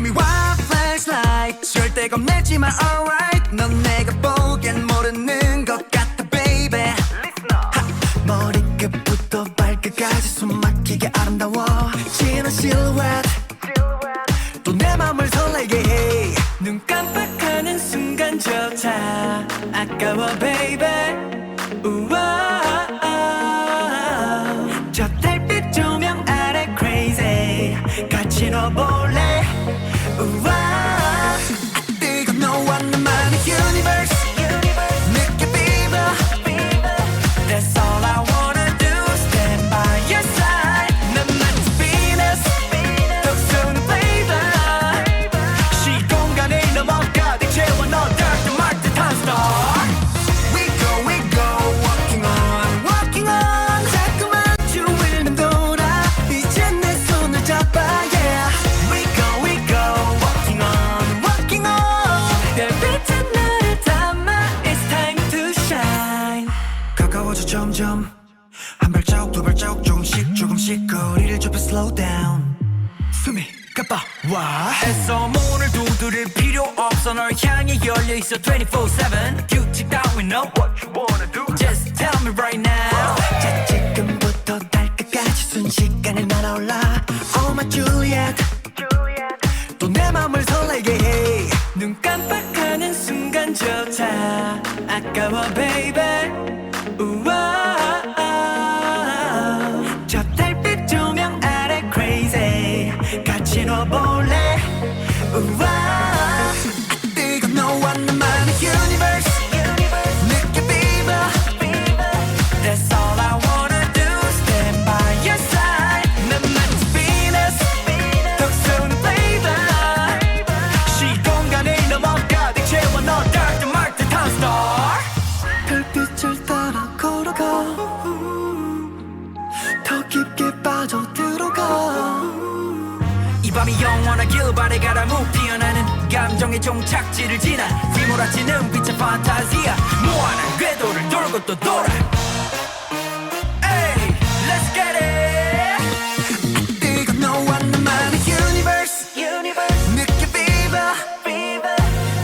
Give me one flashlight 절대 겁내지 마 alright 넌 내가 보기엔 모르는 것 같아 baby 머리끝부터 발끝까지 숨 막히게 아름다워 진한 silhouette 또 내 맘을 설레게 해 눈 깜빡하는 순간조차 아까워 baby 우와 저 달빛 조명 아래 crazy 같이 넣어볼래 우와 뜨거 너와 나만의 universe 느껴 fever That's all I wanna do stand by your side 난 마치 Venus 덕수는 flavor 시공간을 넘어 가득 채워 너 dark to mark 듯한 star We go walking on 자꾸만 주위를 돌아 이제 내 손을 잡아 yeah We go walking on 별빛은 나를 담아 It's time to shine 가까워져 점점 한 발자국 두 발자국 조금씩 거리를 좁혀 slow down 숨이 가빠 와 애써 문을 두드릴 필요 없어 널 향해 열려있어 24/7 규칙 따윈 no what you wanna do Just tell me right now 자 지금부터 달 끝까지 순식간에 날아올라 Oh my Juliet 또 내 맘을 설레게 해 눈 깜빡하는 순간조차 아까워 baby 우와 저 달빛 조명 아래 crazy 같이 넣어볼래 우와 뜨거 너와 나만의 universe 느껴 fever That's all I wanna do stand by your side 난 마치 Venus 덕수는 flavor 시공간을 넘어 가득 채워 너 dark to mark 듯한 star 별빛을 따라 걸어가 더 깊게 빠져들어가 이 밤이 영원하길 바래 가라무 피어나는 감정의 종착지를 지나 휘몰아치는 빛의 판타지야 무한한 궤도를 돌고 또 돌아 Hey, let's get it 뜨거 너와 나만의 universe 느껴 fever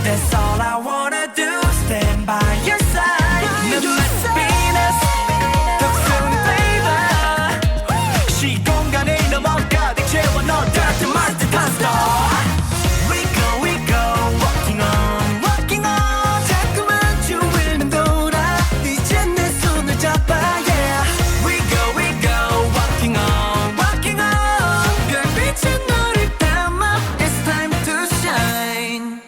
That's all I wanna do stand by your side 난 마치 Venus 덕수는 flavor 시공간을 넘어 가득 채워 너 dark to mark 듯한 star We go walking on 자꾸만 주위를 돌아 이제 내 손을 잡아 yeah We go walking on 별빛은 너를 담아 It's time to shine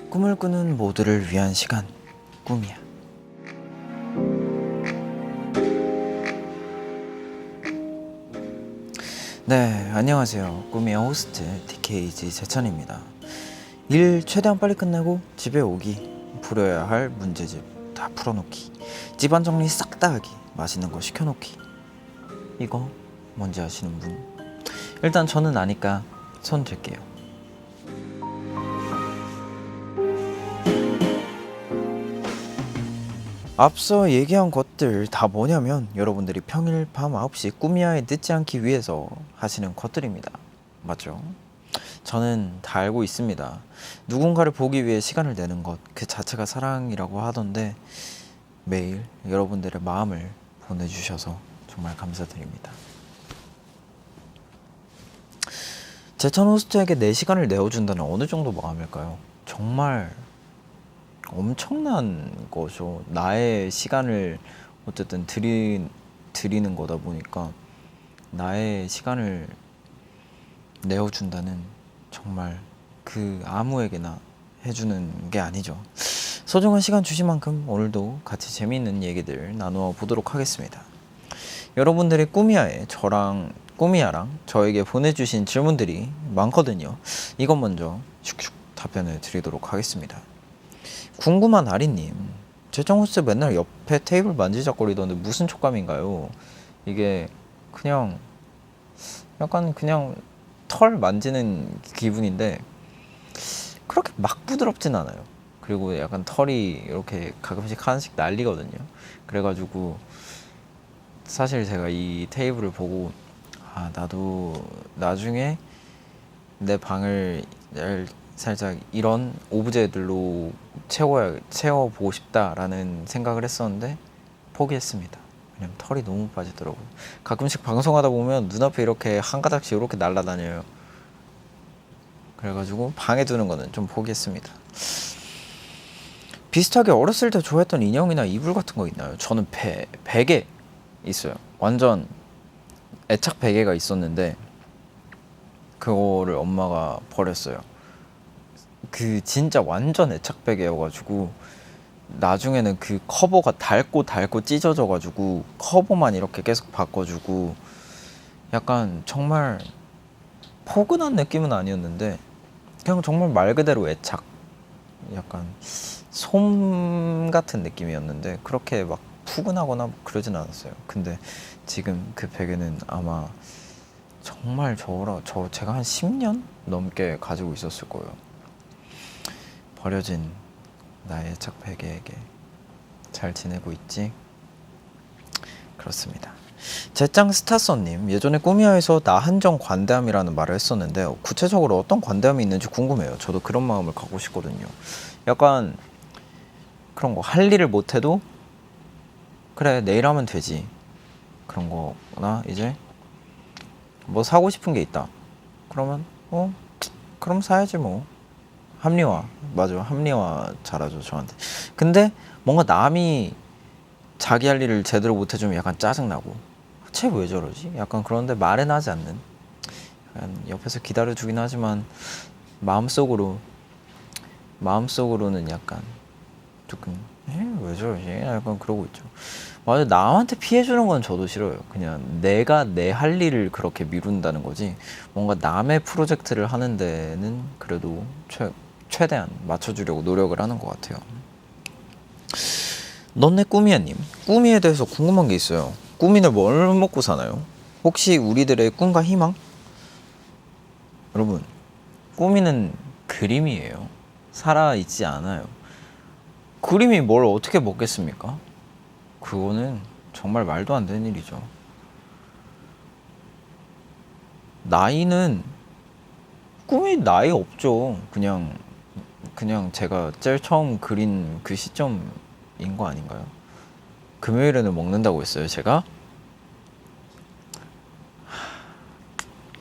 꿈을 꾸는 모두를 위한 시간 꿈이야. 네, 안녕하세요. 꿈이의 호스트 DKG 재찬입니다. 일 최대한 빨리 끝내고 집에 오기, 풀어야 할 문제집 다 풀어놓기, 집안 정리 싹 다 하기, 맛있는 거 시켜놓기. 이거 뭔지 아시는 분? 일단 저는 아니까 손 들게요. 앞서 얘기한 것들 다 뭐냐면 여러분들이 평일 밤 9시 꿈이야에 늦지 않기 위해서 하시는 것들입니다. 맞죠? 저는 다 알고 있습니다. 누군가를 보기 위해 시간을 내는 것 그 자체가 사랑이라고 하던데 매일 여러분들의 마음을 보내주셔서 정말 감사드립니다. 재찬 호스트에게 내 시간을 내어준다는 어느 정도 마음일까요? 정말 엄청난 거죠. 나의 시간을 어쨌든 드리는 거다 보니까 나의 시간을 내어준다는 정말 그 아무에게나 해주는 게 아니죠. 소중한 시간 주신 만큼 오늘도 같이 재미있는 얘기들 나누어 보도록 하겠습니다. 여러분들의 꾸미야랑 저에게 보내주신 질문들이 많거든요. 이것 먼저 슉슉 답변을 드리도록 하겠습니다. 궁금한 아리님, 재정호스 맨날 옆에 테이블 만지작거리던데 무슨 촉감인가요? 이게 그냥 약간 그냥 털 만지는 기분인데 그렇게 막 부드럽진 않아요. 그리고 약간 털이 이렇게 가끔씩 하나씩 날리거든요. 그래가지고 사실 제가 이 테이블을 보고 나도 나중에 내 방을 살짝 이런 오브제들로 채워보고 싶다라는 생각을 했었는데 포기했습니다. 왜냐면 털이 너무 빠지더라고요. 가끔씩 방송하다 보면 눈앞에 이렇게 한 가닥씩 이렇게 날아다녀요. 그래가지고 방에 두는 거는 좀 포기했습니다. 비슷하게 어렸을 때 좋아했던 인형이나 이불 같은 거 있나요? 저는 베개 있어요. 완전 애착 베개가 있었는데 그거를 엄마가 버렸어요. 그 진짜 완전 애착 베개여가지고 나중에는 그 커버가 닳고 찢어져가지고 커버만 이렇게 계속 바꿔주고 약간 정말 포근한 느낌은 아니었는데 그냥 정말 말 그대로 애착, 약간 솜 같은 느낌이었는데 그렇게 막 푸근하거나 그러진 않았어요. 근데 지금 그 베개는 아마 정말 제가 한 10년 넘게 가지고 있었을 거예요. 버려진 나의 애착 베개에게 잘 지내고 있지? 그렇습니다. 제짱 스타선님, 예전에 꾸미야에서 나 한정 관대함이라는 말을 했었는데 구체적으로 어떤 관대함이 있는지 궁금해요. 저도 그런 마음을 갖고 싶거든요. 약간 그런 거, 할 일을 못해도 그래 내일 하면 되지, 그런 거나 이제 뭐 사고 싶은 게 있다 그러면 그럼 사야지 뭐. 합리화, 맞아, 합리화 잘하죠 저한테. 근데 뭔가 남이 자기 할 일을 제대로 못해주면 약간 짜증나고 쟤 왜 저러지? 약간 그런데 말은 하지 않는, 약간 옆에서 기다려주긴 하지만 마음속으로는 약간 조금 왜 저러지? 약간 그러고 있죠. 맞아, 남한테 피해주는 건 저도 싫어요. 그냥 내가 내 할 일을 그렇게 미룬다는 거지, 뭔가 남의 프로젝트를 하는 데는 그래도 최대한 맞춰주려고 노력을 하는 것 같아요. 넌내 꾸미야님, 꾸미에 대해서 궁금한 게 있어요. 꾸미는 뭘 먹고 사나요? 혹시 우리들의 꿈과 희망? 여러분, 꾸미는 그림이에요. 살아있지 않아요. 그림이 뭘 어떻게 먹겠습니까? 그거는 정말 말도 안 되는 일이죠. 나이는 꿈이 나이 없죠. 그냥 제가 제일 처음 그린 그 시점인 거 아닌가요? 금요일에는 먹는다고 했어요, 제가?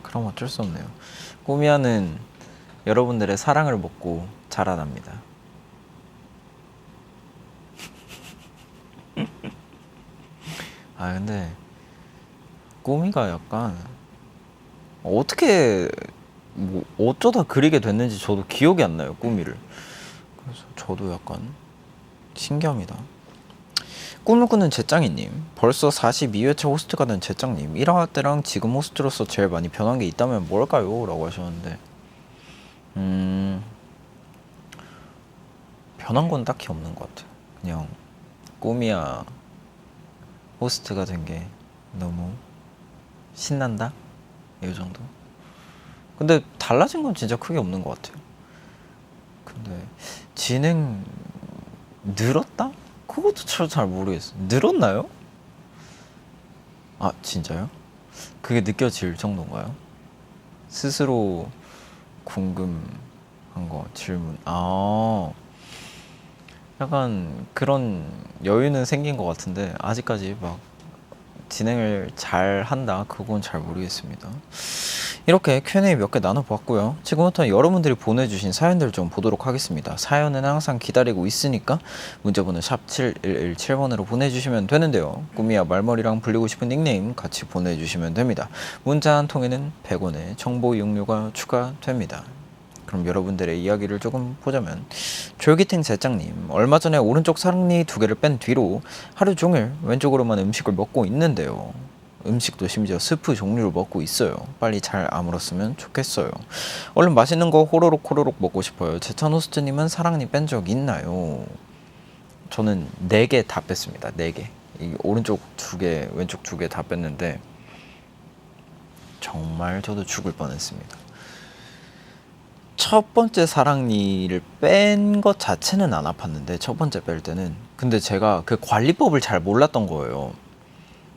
그럼 어쩔 수 없네요. 꾸미야는 여러분들의 사랑을 먹고 자라납니다. 근데 꾸미가 약간 어떻게 뭐 어쩌다 그리게 됐는지 저도 기억이 안 나요, 꾸미를. 그래서 저도 약간 신기합니다. 꿈을 꾸는 제짱이님, 벌써 42회차 호스트가 된 제짱님, 1화 때랑 지금 호스트로서 제일 많이 변한 게 있다면 뭘까요? 라고 하셨는데 변한 건 딱히 없는 것 같아요. 그냥 꾸미야 호스트가 된 게 너무 신난다? 이 정도? 근데 달라진 건 진짜 크게 없는 것 같아요. 근데 진행 늘었다? 그것도 잘 모르겠어요. 늘었나요? 진짜요? 그게 느껴질 정도인가요? 스스로 궁금한 거 질문. 약간 그런 여유는 생긴 것 같은데 아직까지 막 진행을 잘 한다, 그건 잘 모르겠습니다. 이렇게 Q&A 몇 개 나눠봤고요. 지금부터 여러분들이 보내주신 사연들 좀 보도록 하겠습니다. 사연은 항상 기다리고 있으니까 문자번호 샵 7117번으로 보내주시면 되는데요. 꾸미야 말머리랑 불리고 싶은 닉네임 같이 보내주시면 됩니다. 문자 한 통에는 100원의 정보 이용료가 추가됩니다. 그럼 여러분들의 이야기를 조금 보자면, 졸기탱 제짱님, 얼마 전에 오른쪽 사랑니 2개를 뺀 뒤로 하루 종일 왼쪽으로만 음식을 먹고 있는데요. 음식도 심지어 스프 종류를 먹고 있어요. 빨리 잘 아물었으면 좋겠어요. 얼른 맛있는 거 호로록 호로록 먹고 싶어요. 제찬 호스트님은 사랑니 뺀 적 있나요? 저는 4개 다 뺐습니다. 4개. 이 오른쪽 2개, 왼쪽 2개 다 뺐는데 정말 저도 죽을 뻔했습니다. 첫 번째 사랑니를 뺀 것 자체는 안 아팠는데, 첫 번째 뺄 때는, 근데 제가 그 관리법을 잘 몰랐던 거예요.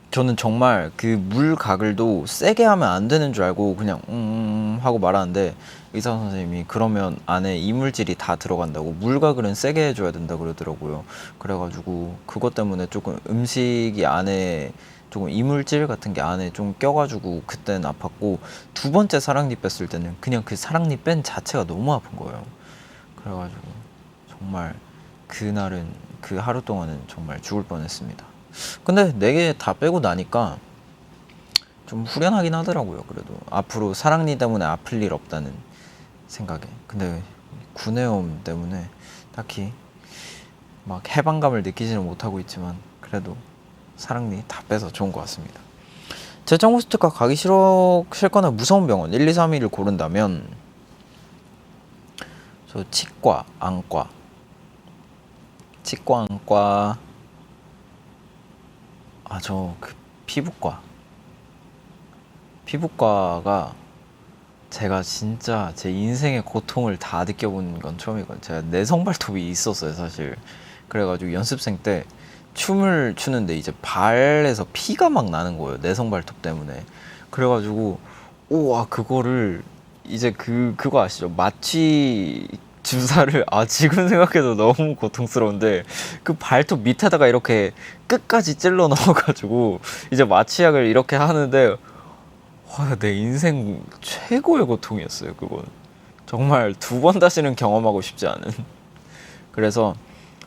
저는 정말 그 물 가글도 세게 하면 안 되는 줄 알고 그냥 하고 말하는데, 의사 선생님이 그러면 안에 이물질이 다 들어간다고, 물 가글은 세게 해줘야 된다 그러더라고요. 그래가지고 그것 때문에 조금 음식이 안에 조금 이물질 같은 게 안에 좀 껴가지고 그때는 아팠고, 2번째 사랑니 뺐을 때는 그냥 그 사랑니 뺀 자체가 너무 아픈 거예요. 그래가지고 정말 그날은, 그 하루 동안은 정말 죽을 뻔했습니다. 근데 4개 다 빼고 나니까 좀 후련하긴 하더라고요. 그래도 앞으로 사랑니 때문에 아플 일 없다는 생각에. 근데 구내염 때문에 딱히 막 해방감을 느끼지는 못하고 있지만, 그래도 사랑니 다 빼서 좋은 것 같습니다. 제짱 호스트가 가기 싫거나 무서운 병원 1, 2, 3위를 고른다면 저 치과, 안과, 저 그 피부과가 제가 진짜 제 인생의 고통을 다 느껴본 건 처음이거든요. 제가 내성 발톱이 있었어요, 사실. 그래가지고 연습생 때 춤을 추는데 이제 발에서 피가 막 나는 거예요, 내성 발톱 때문에. 그래가지고 우와, 그거를 이제 그거 아시죠? 마취 주사를, 지금 생각해도 너무 고통스러운데, 그 발톱 밑에다가 이렇게 끝까지 찔러 넣어가지고 이제 마취약을 이렇게 하는데, 와, 내 인생 최고의 고통이었어요. 그건 정말 2번 다시는 경험하고 싶지 않은. 그래서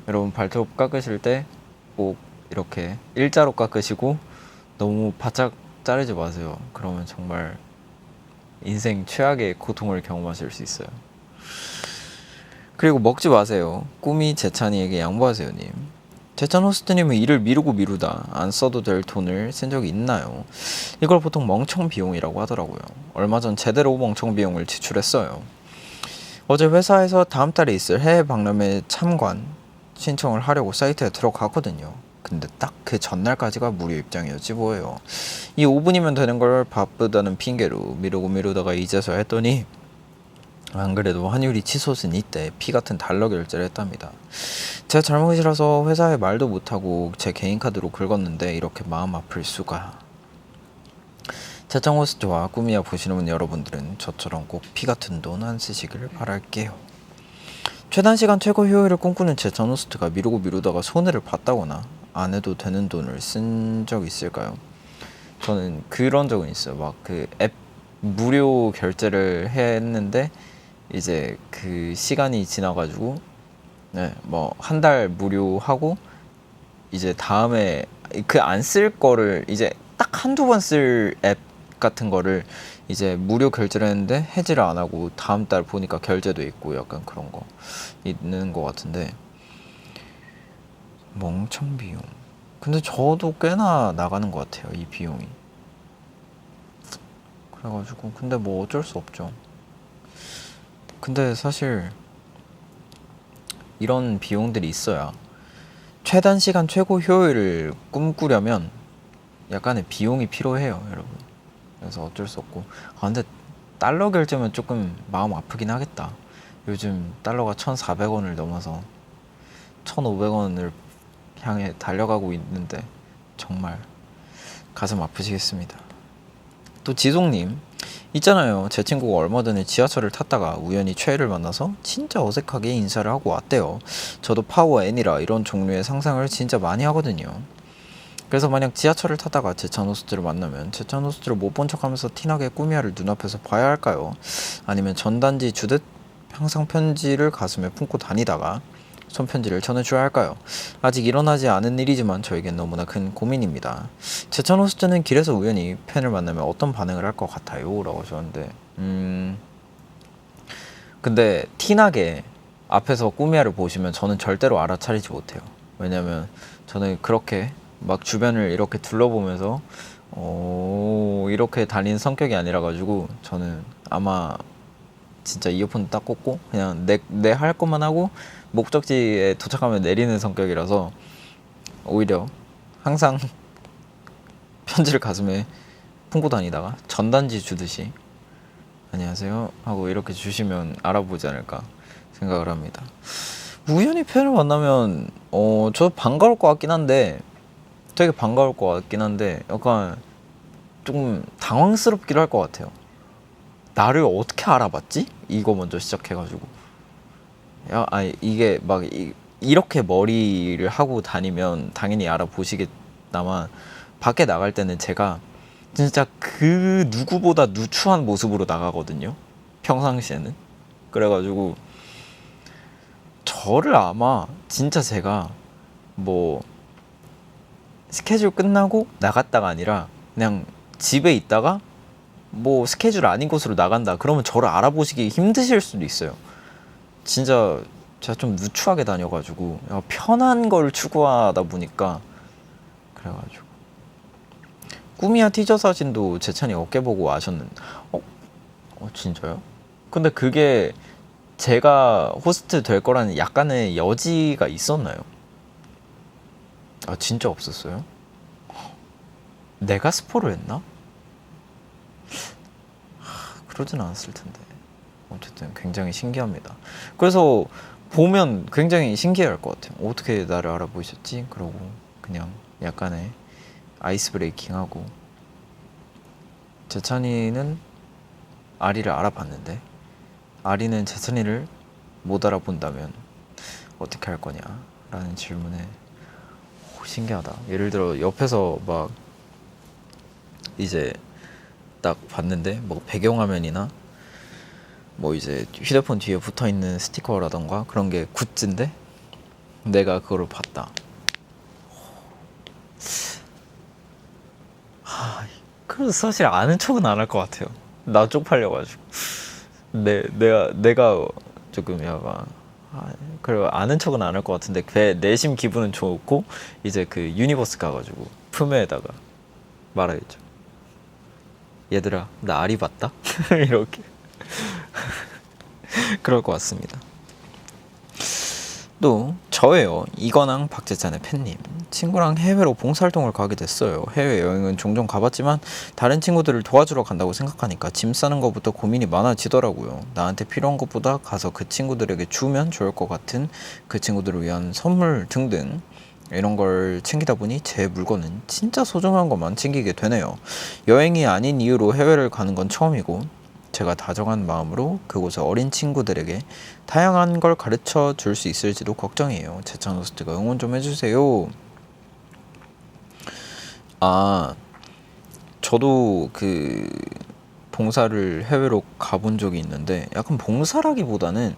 여러분, 발톱 깎으실 때 꼭 이렇게 일자로 깎으시고 너무 바짝 자르지 마세요. 그러면 정말 인생 최악의 고통을 경험하실 수 있어요. 그리고 먹지 마세요. 꿈이 제찬이에게 양보하세요 님. 제찬 호스트님은 일을 미루다 안 써도 될 돈을 쓴 적이 있나요? 이걸 보통 멍청 비용이라고 하더라고요. 얼마 전 제대로 멍청 비용을 지출했어요. 어제 회사에서 다음 달에 있을 해외 박람회 참관 신청을 하려고 사이트에 들어가거든요. 근데 딱 그 전날까지가 무료 입장이었지 뭐예요. 이 5분이면 되는 걸 바쁘다는 핑계로 미루다가 이제서 했더니, 안 그래도 환율이 치솟은 이때 피 같은 달러 결제를 했답니다. 제 잘못이라서 회사에 말도 못하고 제 개인 카드로 긁었는데 이렇게 마음 아플 수가. 제짱 호스트와 꿈이야 보시는 여러분들은 저처럼 꼭 피 같은 돈 안 쓰시길 바랄게요. 최단 시간 최고 효율을 꿈꾸는 제찬 호스트가 미루다가 손해를 봤다거나 안 해도 되는 돈을 쓴 적 있을까요? 저는 그런 적은 있어요. 막 그 앱 무료 결제를 했는데 이제 그 시간이 지나가지고, 뭐 한 달 무료하고 이제 다음에 그 안 쓸 거를 이제 딱 한두 번 쓸 앱 같은 거를 이제 무료 결제를 했는데 해지를 안 하고 다음 달 보니까 결제도 있고 약간 그런 거 있는 것 같은데, 멍청 비용. 근데 저도 꽤나 나가는 것 같아요, 이 비용이. 그래가지고 근데 뭐 어쩔 수 없죠. 근데 사실 이런 비용들이 있어야 최단 시간 최고 효율을 꿈꾸려면 약간의 비용이 필요해요, 여러분. 그래서 어쩔 수 없고. 근데 달러 결제면 조금 마음 아프긴 하겠다. 요즘 달러가 1,400원을 넘어서 1,500원을 향해 달려가고 있는데 정말 가슴 아프시겠습니다. 또 지송님, 있잖아요. 제 친구가 얼마 전에 지하철을 탔다가 우연히 최애를 만나서 진짜 어색하게 인사를 하고 왔대요. 저도 파워 N이라 이런 종류의 상상을 진짜 많이 하거든요. 그래서 만약 지하철을 타다가 제찬 호스트를 만나면 제찬 호스트를 못 본 척하면서 티나게 꾸미야를 눈앞에서 봐야 할까요? 아니면 전단지 주듯 항상 편지를 가슴에 품고 다니다가 손편지를 전해줘야 할까요? 아직 일어나지 않은 일이지만 저에겐 너무나 큰 고민입니다. 제찬 호스트는 길에서 우연히 팬을 만나면 어떤 반응을 할 것 같아요? 라고 하셨는데, 근데 티나게 앞에서 꾸미야를 보시면 저는 절대로 알아차리지 못해요. 왜냐면 저는 그렇게 막 주변을 이렇게 둘러보면서 이렇게 다니는 성격이 아니라 가지고 저는 아마 진짜 이어폰 딱 꽂고 그냥 내 할 것만 하고 목적지에 도착하면 내리는 성격이라서 오히려 항상 편지를 가슴에 품고 다니다가 전단지 주듯이 안녕하세요 하고 이렇게 주시면 알아보지 않을까 생각을 합니다. 우연히 팬을 만나면 저 반가울 것 같긴 한데 되게 반가울 것 같긴 한데 약간 조금 당황스럽기도 할 것 같아요. 나를 어떻게 알아봤지? 이거 먼저 시작해가지고 아니 이게 막 이렇게 머리를 하고 다니면 당연히 알아보시겠다만 밖에 나갈 때는 제가 진짜 그 누구보다 누추한 모습으로 나가거든요. 평상시에는. 그래가지고 저를 아마 진짜 제가 뭐 스케줄 끝나고 나갔다가 아니라 그냥 집에 있다가 뭐 스케줄 아닌 곳으로 나간다 그러면 저를 알아보시기 힘드실 수도 있어요. 진짜 제가 좀 누추하게 다녀가지고 편한 걸 추구하다 보니까 그래가지고 꾸미야 티저 사진도 재찬이 어깨 보고 아셨는데 진짜요? 근데 그게 제가 호스트 될 거라는 약간의 여지가 있었나요? 아 진짜 없었어요? 내가 스포를 했나? 그러진 않았을 텐데 어쨌든 굉장히 신기합니다. 그래서 보면 굉장히 신기할 것 같아요. 어떻게 나를 알아보셨지? 그러고 그냥 약간의 아이스 브레이킹하고 재찬이는 아리를 알아봤는데 아리는 재찬이를 못 알아본다면 어떻게 할 거냐 라는 질문에 신기하다. 예를 들어 옆에서 막 이제 딱 봤는데 뭐 배경화면이나 뭐 이제 휴대폰 뒤에 붙어있는 스티커라던가 그런 게 굿즈인데 내가 그거를 봤다. 그래서 사실 아는 척은 안 할 것 같아요. 나 쪽팔려가지고 내가 조금 약간 그리고 아는 척은 안 할 것 같은데 내심 기분은 좋고 이제 그 유니버스 가가지고 품에다가 말하겠죠. 얘들아 나 아리 봤다? 이렇게 그럴 것 같습니다. 또 저예요. 이건왕 박재찬의 팬님. 친구랑 해외로 봉사활동을 가게 됐어요. 해외여행은 종종 가봤지만 다른 친구들을 도와주러 간다고 생각하니까 짐 싸는 것부터 고민이 많아지더라고요. 나한테 필요한 것보다 가서 그 친구들에게 주면 좋을 것 같은 그 친구들을 위한 선물 등등 이런 걸 챙기다 보니 제 물건은 진짜 소중한 것만 챙기게 되네요. 여행이 아닌 이유로 해외를 가는 건 처음이고 제가 다정한 마음으로 그곳의 어린 친구들에게 다양한 걸 가르쳐 줄 수 있을지도 걱정이에요. 재찬 호스트가 응원 좀 해주세요. 저도 그 봉사를 해외로 가본 적이 있는데 약간 봉사라기보다는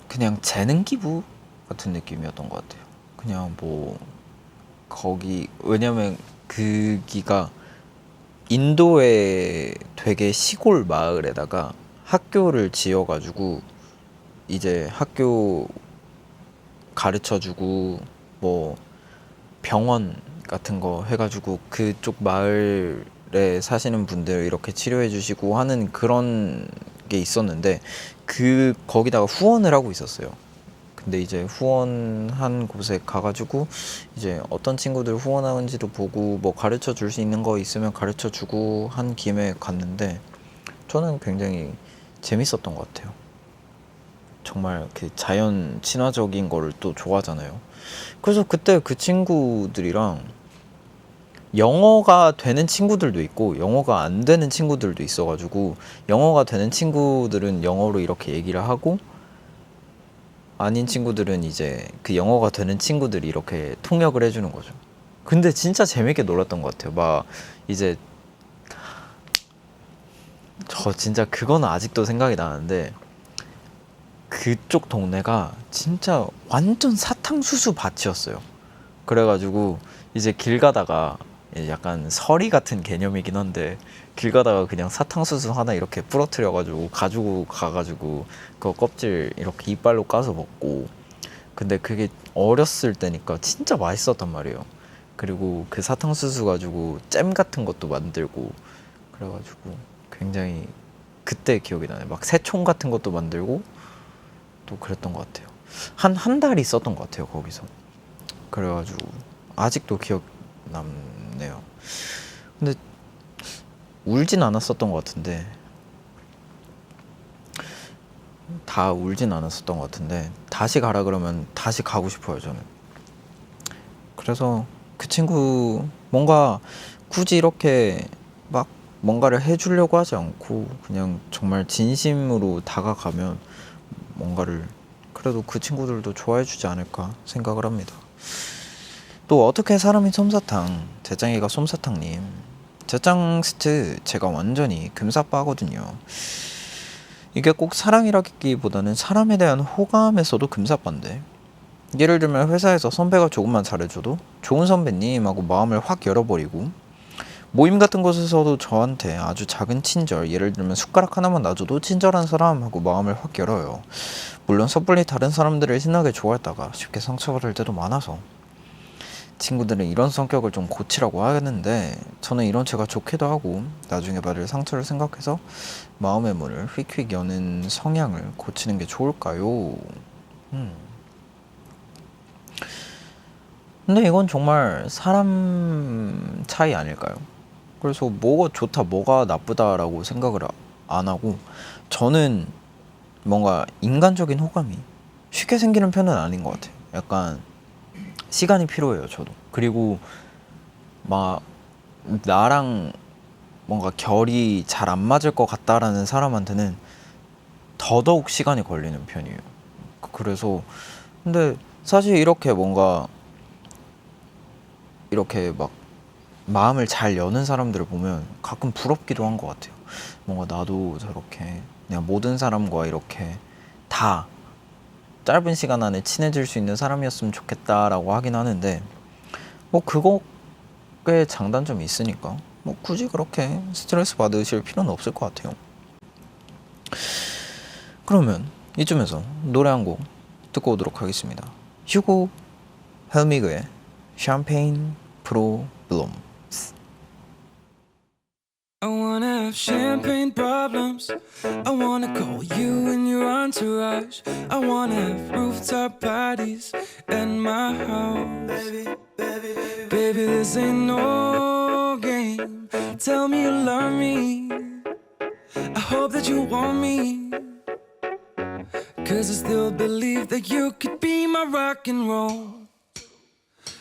그냥 재능 기부 같은 느낌이었던 것 같아요. 그냥 뭐 거기 왜냐면 거기가 인도의 되게 시골 마을에다가 학교를 지어가지고 이제 학교 가르쳐주고 뭐 병원 같은 거 해가지고 그쪽 마을에 사시는 분들 이렇게 치료해주시고 하는 그런 게 있었는데 거기다가 후원을 하고 있었어요. 근데 이제 후원한 곳에 가가지고 이제 어떤 친구들 후원하는지도 보고 뭐 가르쳐 줄 수 있는 거 있으면 가르쳐 주고 한 김에 갔는데 저는 굉장히 재밌었던 것 같아요. 정말 그 자연 친화적인 거를 또 좋아하잖아요. 그래서 그때 그 친구들이랑 영어가 되는 친구들도 있고 영어가 안 되는 친구들도 있어가지고 영어가 되는 친구들은 영어로 이렇게 얘기를 하고 아닌 친구들은 이제 그 영어가 되는 친구들이 이렇게 통역을 해주는 거죠. 근데 진짜 재밌게 놀았던 것 같아요. 막 이제 저 진짜 그거는 아직도 생각이 나는데 그쪽 동네가 진짜 완전 사탕수수 밭이었어요. 그래가지고 이제 길 가다가 약간 서리 같은 개념이긴 한데 길 가다가 그냥 사탕수수 하나 이렇게 부러뜨려가지고 가지고 가가지고 그 껍질 이렇게 이빨로 까서 먹고, 근데 그게 어렸을 때니까 진짜 맛있었단 말이에요. 그리고 그 사탕수수 가지고 잼 같은 것도 만들고 그래가지고 굉장히 그때 기억이 나네. 막 새총 같은 것도 만들고 또 그랬던 것 같아요. 한 달 있었던 것 같아요 거기서. 그래가지고 아직도 기억 남네요. 근데 울진 않았었던 것 같은데, 다 울진 않았었던 것 같은데 다시 가라 그러면 다시 가고 싶어요 저는. 그래서 그 친구 뭔가 굳이 이렇게 막 뭔가를 해주려고 하지 않고 그냥 정말 진심으로 다가가면 뭔가를 그래도 그 친구들도 좋아해 주지 않을까 생각을 합니다. 또 어떻게 사람이 솜사탕, 재짱이가 솜사탕님, 재짱 스트 제가 완전히 금사빠거든요. 이게 꼭 사랑이라기보다는 사람에 대한 호감에서도 금사빠인데, 예를 들면 회사에서 선배가 조금만 잘해줘도 좋은 선배님 하고 마음을 확 열어버리고, 모임 같은 곳에서도 저한테 아주 작은 친절, 예를 들면 숟가락 하나만 놔줘도 친절한 사람 하고 마음을 확 열어요. 물론 섣불리 다른 사람들을 신나게 좋아했다가 쉽게 상처받을 때도 많아서 친구들은 이런 성격을 좀 고치라고 하는데, 저는 이런 제가 좋기도 하고 나중에 받을 상처를 생각해서 마음의 문을 휙휙 여는 성향을 고치는 게 좋을까요? 근데 이건 정말 사람 차이 아닐까요? 그래서 뭐가 좋다 뭐가 나쁘다라고 생각을 안 하고, 저는 뭔가 인간적인 호감이 쉽게 생기는 편은 아닌 것 같아요. 약간 시간이 필요해요 저도. 그리고 막 나랑 뭔가 결이 잘 안 맞을 것 같다라는 사람한테는 더더욱 시간이 걸리는 편이에요. 그래서 근데 사실 이렇게 뭔가 이렇게 막 마음을 잘 여는 사람들을 보면 가끔 부럽기도 한 것 같아요. 뭔가 나도 저렇게 그냥 모든 사람과 이렇게 다 짧은 시간 안에 친해질 수 있는 사람이었으면 좋겠다라고 하긴 하는데, 뭐 그거에 장단점이 있으니까 뭐 굳이 그렇게 스트레스 받으실 필요는 없을 것 같아요. 그러면 이쯤에서 노래 한 곡 듣고 오도록 하겠습니다. 휴고 헬미그의 샴페인 프로블럼. I wanna have champagne problems. I wanna call you and your entourage. I wanna have rooftop parties at my house. Baby, this ain't no game. Tell me you love me. I hope that you want me. 'Cause I still believe that you could be my rock and roll.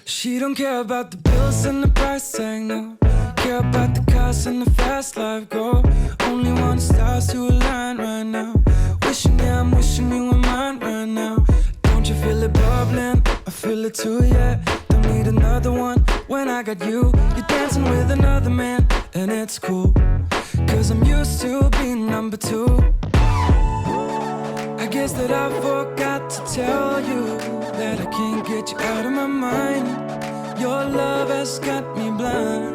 She don't care about the bills and the price tag, no. Care about the cars and the fast life, go. Only want the stars to align right now. Wishing, yeah, I'm wishing you were mine right now. Don't you feel it bubbling? I feel it too, yeah. Don't need another one when I got you. You're dancing with another man, and it's cool. 'Cause I'm used to being number two. I guess that I forgot to tell you that I can't get you out of my mind. Your love has got me blind.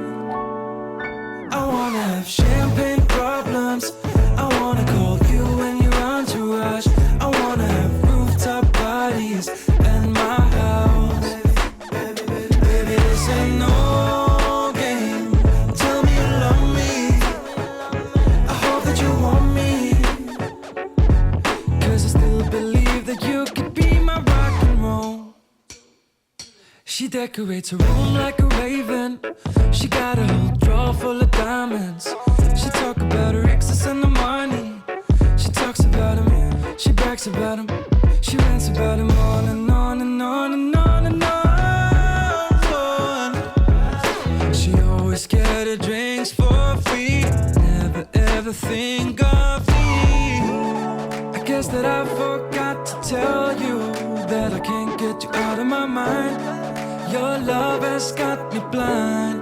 I wanna have champagne problems. I wanna call you and your entourage. I wanna have rooftop parties at my house. Baby, this ain't no game. Tell me you love me. I hope that you want me. 'Cause I still believe that you could be my rock and roll. She decorates her room like a raven. She got a whole drawer full of diamonds. She talk about her exes and the money. She talks about him, she brags about him. She rants about him on and on and on and on and on. She always get her drinks for free. Never ever think of me. I guess that I forgot to tell you that I can't get you out of my mind. Your love has got me blind.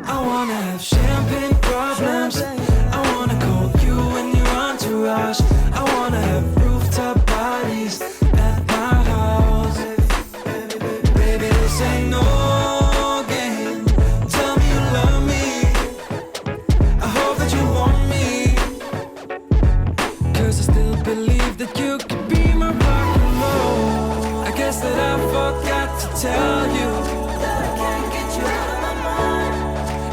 I wanna have champagne problems. I wanna call you and your entourage. I wanna have rooftop parties at my house. Baby, this ain't no game. still believe that you could be my rock and roll. I guess that I forgot to tell you that I can't get you out of my mind.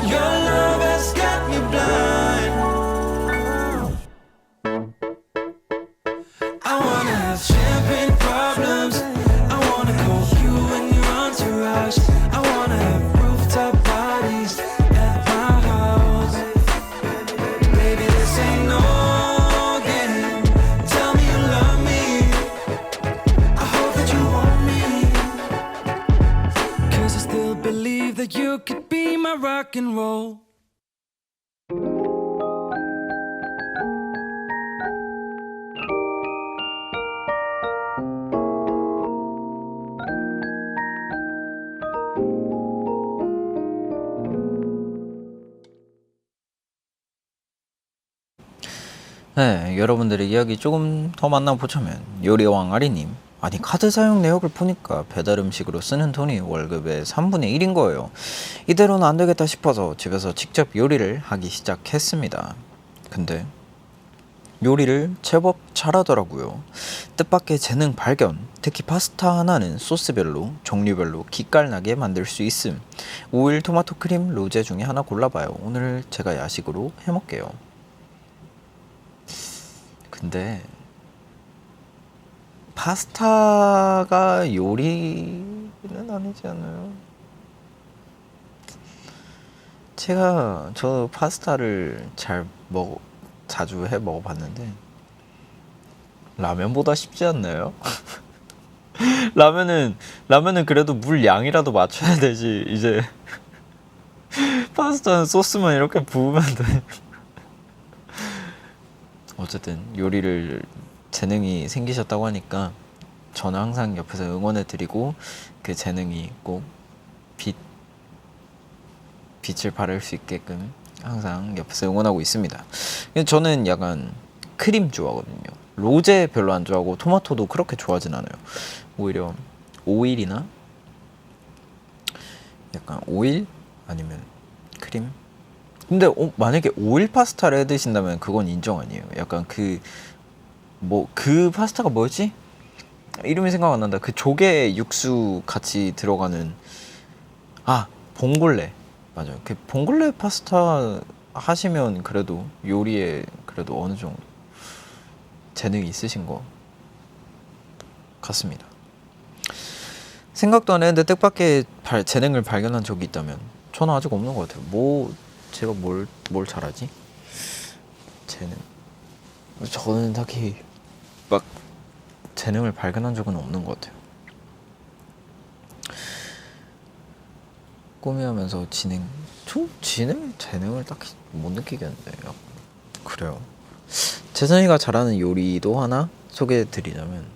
Your love has got me blind. I wanna have champagne problems. I wanna call you and your entourage. I wanna have rooftop parties at my house. Baby, this ain't no game. Tell me you love me. I hope that you want me. 'Cause I still believe that you could be my rock and roll. 네, 여러분들의 이야기 조금 더 만나보자면 요리왕 아리님, 아니 카드 사용 내역을 보니까 배달 음식으로 쓰는 돈이 월급의 3분의 1인 거예요. 이대로는 안 되겠다 싶어서 집에서 직접 요리를 하기 시작했습니다. 근데 요리를 제법 잘하더라고요. 뜻밖의 재능 발견. 특히 파스타 하나는 소스별로 종류별로 기깔나게 만들 수 있음. 오일, 토마토 크림, 로제 중에 하나 골라봐요. 오늘 제가 야식으로 해먹게요. 근데 파스타가 요리는 아니지 않아요? 저 파스타를 자주 해 먹어봤는데 라면보다 쉽지 않나요? 라면은 그래도 물 양이라도 맞춰야 되지. 이제 파스타는 소스만 이렇게 부으면 돼. 어쨌든 요리를 재능이 생기셨다고 하니까 저는 항상 옆에서 응원해드리고 그 재능이 꼭 빛을 발할 수 있게끔 항상 옆에서 응원하고 있습니다. 저는 약간 크림 좋아하거든요. 로제 별로 안 좋아하고 토마토도 그렇게 좋아하진 않아요. 오히려 오일이나 약간 오일 아니면 크림. 근데 만약에 오일 파스타를 해 드신다면 그건 인정 아니에요. 약간 그 파스타가 뭐였지? 이름이 생각 안 난다. 그 조개 육수 같이 들어가는 봉골레. 맞아요. 그 봉골레 파스타 하시면 그래도 요리에 그래도 어느 정도 재능이 있으신 것 같습니다. 생각도 안 했는데 뜻밖의 재능을 발견한 적이 있다면 저는 아직 없는 것 같아요. 제가 뭘 잘하지? 재능. 저는 딱히 막 재능을 발견한 적은 없는 것 같아요. 꾸미하면서 재능을 딱히 못 느끼겠는데. 그래요. 재선이가 잘하는 요리도 하나 소개해드리자면,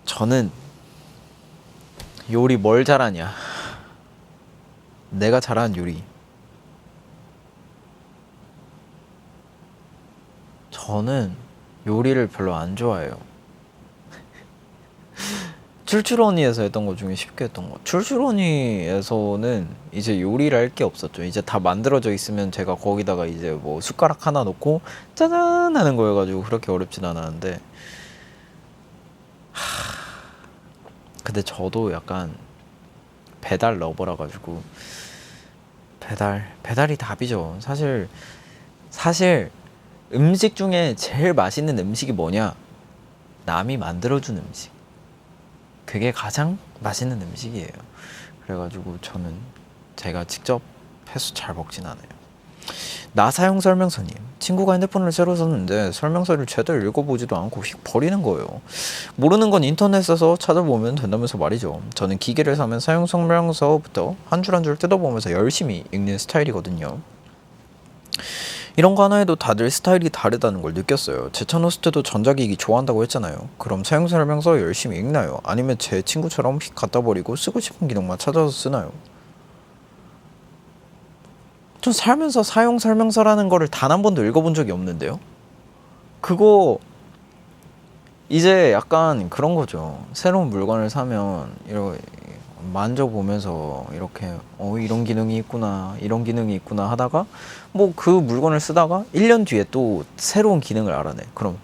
저는 요리 뭘 잘하냐? 내가 잘하는 요리. 저는 요리를 별로 안 좋아해요. 출출원이에서 했던 것 중에 쉽게 했던 거. 출출원이에서는 이제 요리를 할 게 없었죠. 이제 다 만들어져 있으면 제가 거기다가 이제 뭐 숟가락 하나 넣고 짜잔 하는 거여가지고 그렇게 어렵진 않았는데, 근데 저도 약간 배달 러버라 가지고 배달이 답이죠. 사실 음식 중에 제일 맛있는 음식이 뭐냐? 남이 만들어준 음식. 그게 가장 맛있는 음식이에요. 그래가지고 저는 제가 직접 해서 잘 먹진 않아요. 나 사용 설명서님, 친구가 핸드폰을 새로 샀는데 설명서를 제대로 읽어보지도 않고 휙 버리는 거예요. 모르는 건 인터넷에서 찾아보면 된다면서 말이죠. 저는 기계를 사면 사용 설명서부터 한 줄 한 줄 뜯어보면서 열심히 읽는 스타일이거든요. 이런 거 하나 해도 다들 스타일이 다르다는 걸 느꼈어요. 제 차 놓을 때도 전자기기 좋아한다고 했잖아요. 그럼 사용 설명서 열심히 읽나요? 아니면 제 친구처럼 휙 갖다 버리고 쓰고 싶은 기능만 찾아서 쓰나요? 전 살면서 사용 설명서라는 거를 단 한 번도 읽어본 적이 없는데요. 그거 이제 약간 그런 거죠. 새로운 물건을 사면 만져보면서 이렇게 이런 기능이 있구나 이런 기능이 있구나 하다가 뭐 그 물건을 쓰다가 1년 뒤에 또 새로운 기능을 알아내. 그럼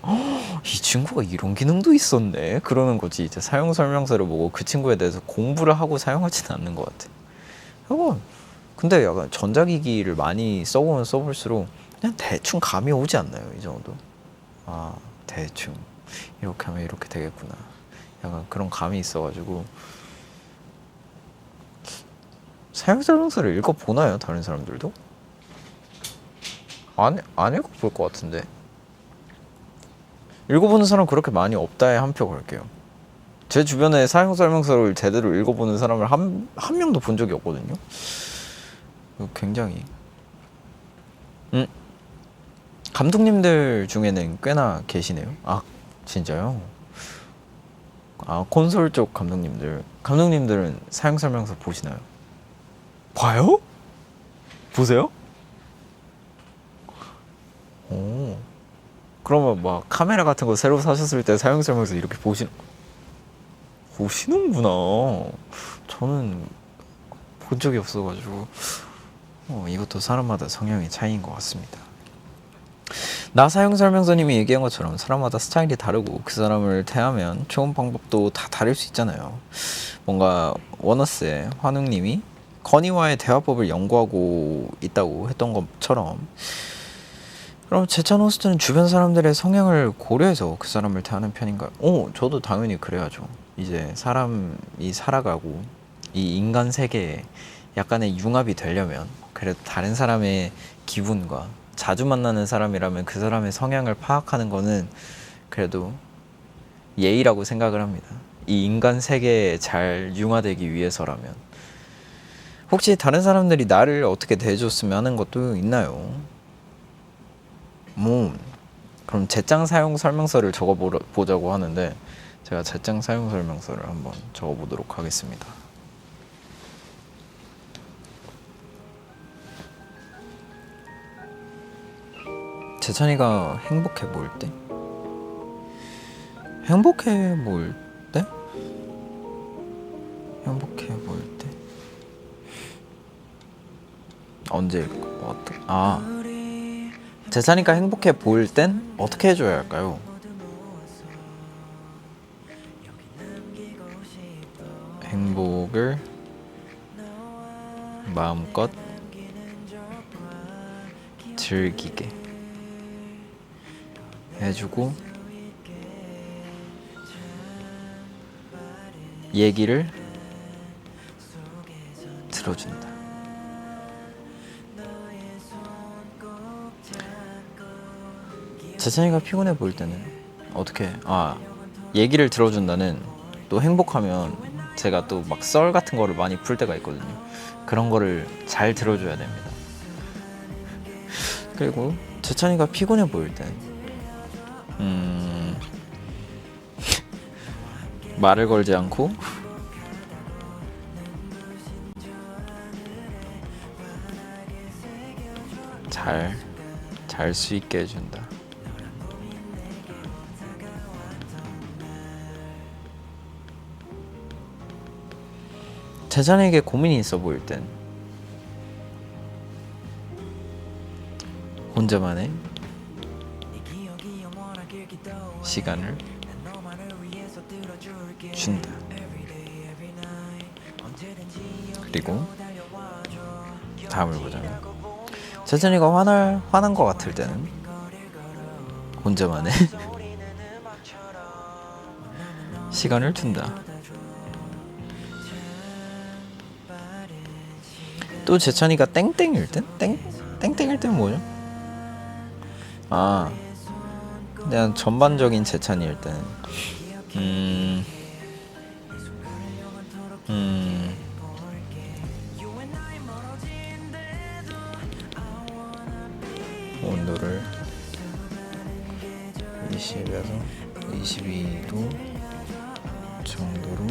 이 친구가 이런 기능도 있었네 그러는 거지. 이제 사용 설명서를 보고 그 친구에 대해서 공부를 하고 사용하지는 않는 것 같아. 근데 약간 전자기기를 많이 써보면 써볼수록 그냥 대충 감이 오지 않나요? 이 정도. 아, 대충 이렇게 하면 이렇게 되겠구나. 약간 그런 감이 있어가지고 사용 설명서를 읽어보나요? 다른 사람들도? 안 읽어볼 것 같은데. 읽어보는 사람 그렇게 많이 없다에 한 표 걸게요. 제 주변에 사용 설명서를 제대로 읽어보는 사람을 한 명도 본 적이 없거든요. 굉장히 감독님들 중에는 꽤나 계시네요. 아, 진짜요? 아, 콘솔 쪽 감독님들은 사용 설명서 보시나요? 봐요? 보세요? 오. 그러면 막 카메라 같은 거 새로 사셨을 때 사용 설명서 이렇게 보시는구나. 저는 본 적이 없어가지고 이것도 사람마다 성향의 차이인 것 같습니다. 나 사용 설명서님이 얘기한 것처럼 사람마다 스타일이 다르고 그 사람을 대하면 좋은 방법도 다 다를 수 있잖아요. 뭔가 원어스의 환웅님이 건이와의 대화법을 연구하고 있다고 했던 것처럼, 그럼 제찬 호스트는 주변 사람들의 성향을 고려해서 그 사람을 대하는 편인가요? 저도 당연히 그래야죠. 이제 사람이 살아가고 이 인간 세계에 약간의 융합이 되려면 그래도 다른 사람의 기분과 자주 만나는 사람이라면 그 사람의 성향을 파악하는 거는 그래도 예의라고 생각을 합니다. 이 인간 세계에 잘 융화되기 위해서라면. 혹시 다른 사람들이 나를 어떻게 대해줬으면 하는 것도 있나요? 그럼 제짱 사용 설명서를 적어보자고 하는데 제가 제짱 사용 설명서를 한번 적어보도록 하겠습니다. 제찬이가 행복해 보일 때? 행복해 보일 때? 행복해 보일 때? 언제일 것 같아? 제찬이가 행복해 보일 땐 어떻게 해줘야 할까요? 행복을 마음껏 즐기게 해주고 얘기를 들어준다. 제찬이가 피곤해 보일 때는 어떻게? 얘기를 들어준다는, 또 행복하면 제가 또 막 썰 같은 거를 많이 풀 때가 있거든요. 그런 거를 잘 들어줘야 됩니다. 그리고 제찬이가 피곤해 보일 땐 말을 걸지 않고 잘 수 있게 해준다. 제찬에게 고민이 있어 보일 땐 혼자만의 시간을 준다. 그리고 다음을 보자면, 제찬이가 화난 것 같을 때는 혼자만의 시간을 둔다. 또 제찬이가 땡땡일 땐? 땡땡일 땐 뭐죠? 그냥 전반적인 제찬이일 땐 온도를 20에서 22도 정도로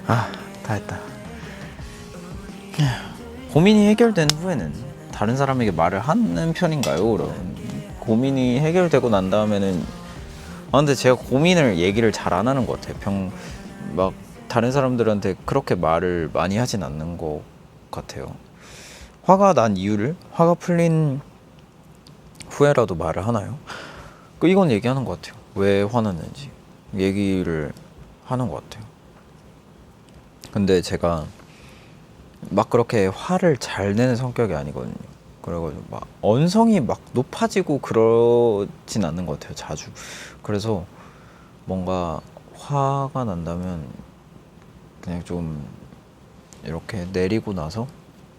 다 했다. 고민이 해결된 후에는 다른 사람에게 말을 하는 편인가요? 그럼 고민이 해결되고 난 다음에는 근데 제가 고민을 얘기를 잘 안 하는 것 같아요. 막 다른 사람들한테 그렇게 말을 많이 하진 않는 것 같아요. 화가 난 이유를 화가 풀린 후에라도 말을 하나요? 이건 얘기하는 것 같아요. 왜 화났는지 얘기를 하는 것 같아요. 근데 제가 막 그렇게 화를 잘 내는 성격이 아니거든요. 그래가지고 막 언성이 막 높아지고 그러진 않는 것 같아요. 자주. 그래서 뭔가 화가 난다면 그냥 좀 이렇게 내리고 나서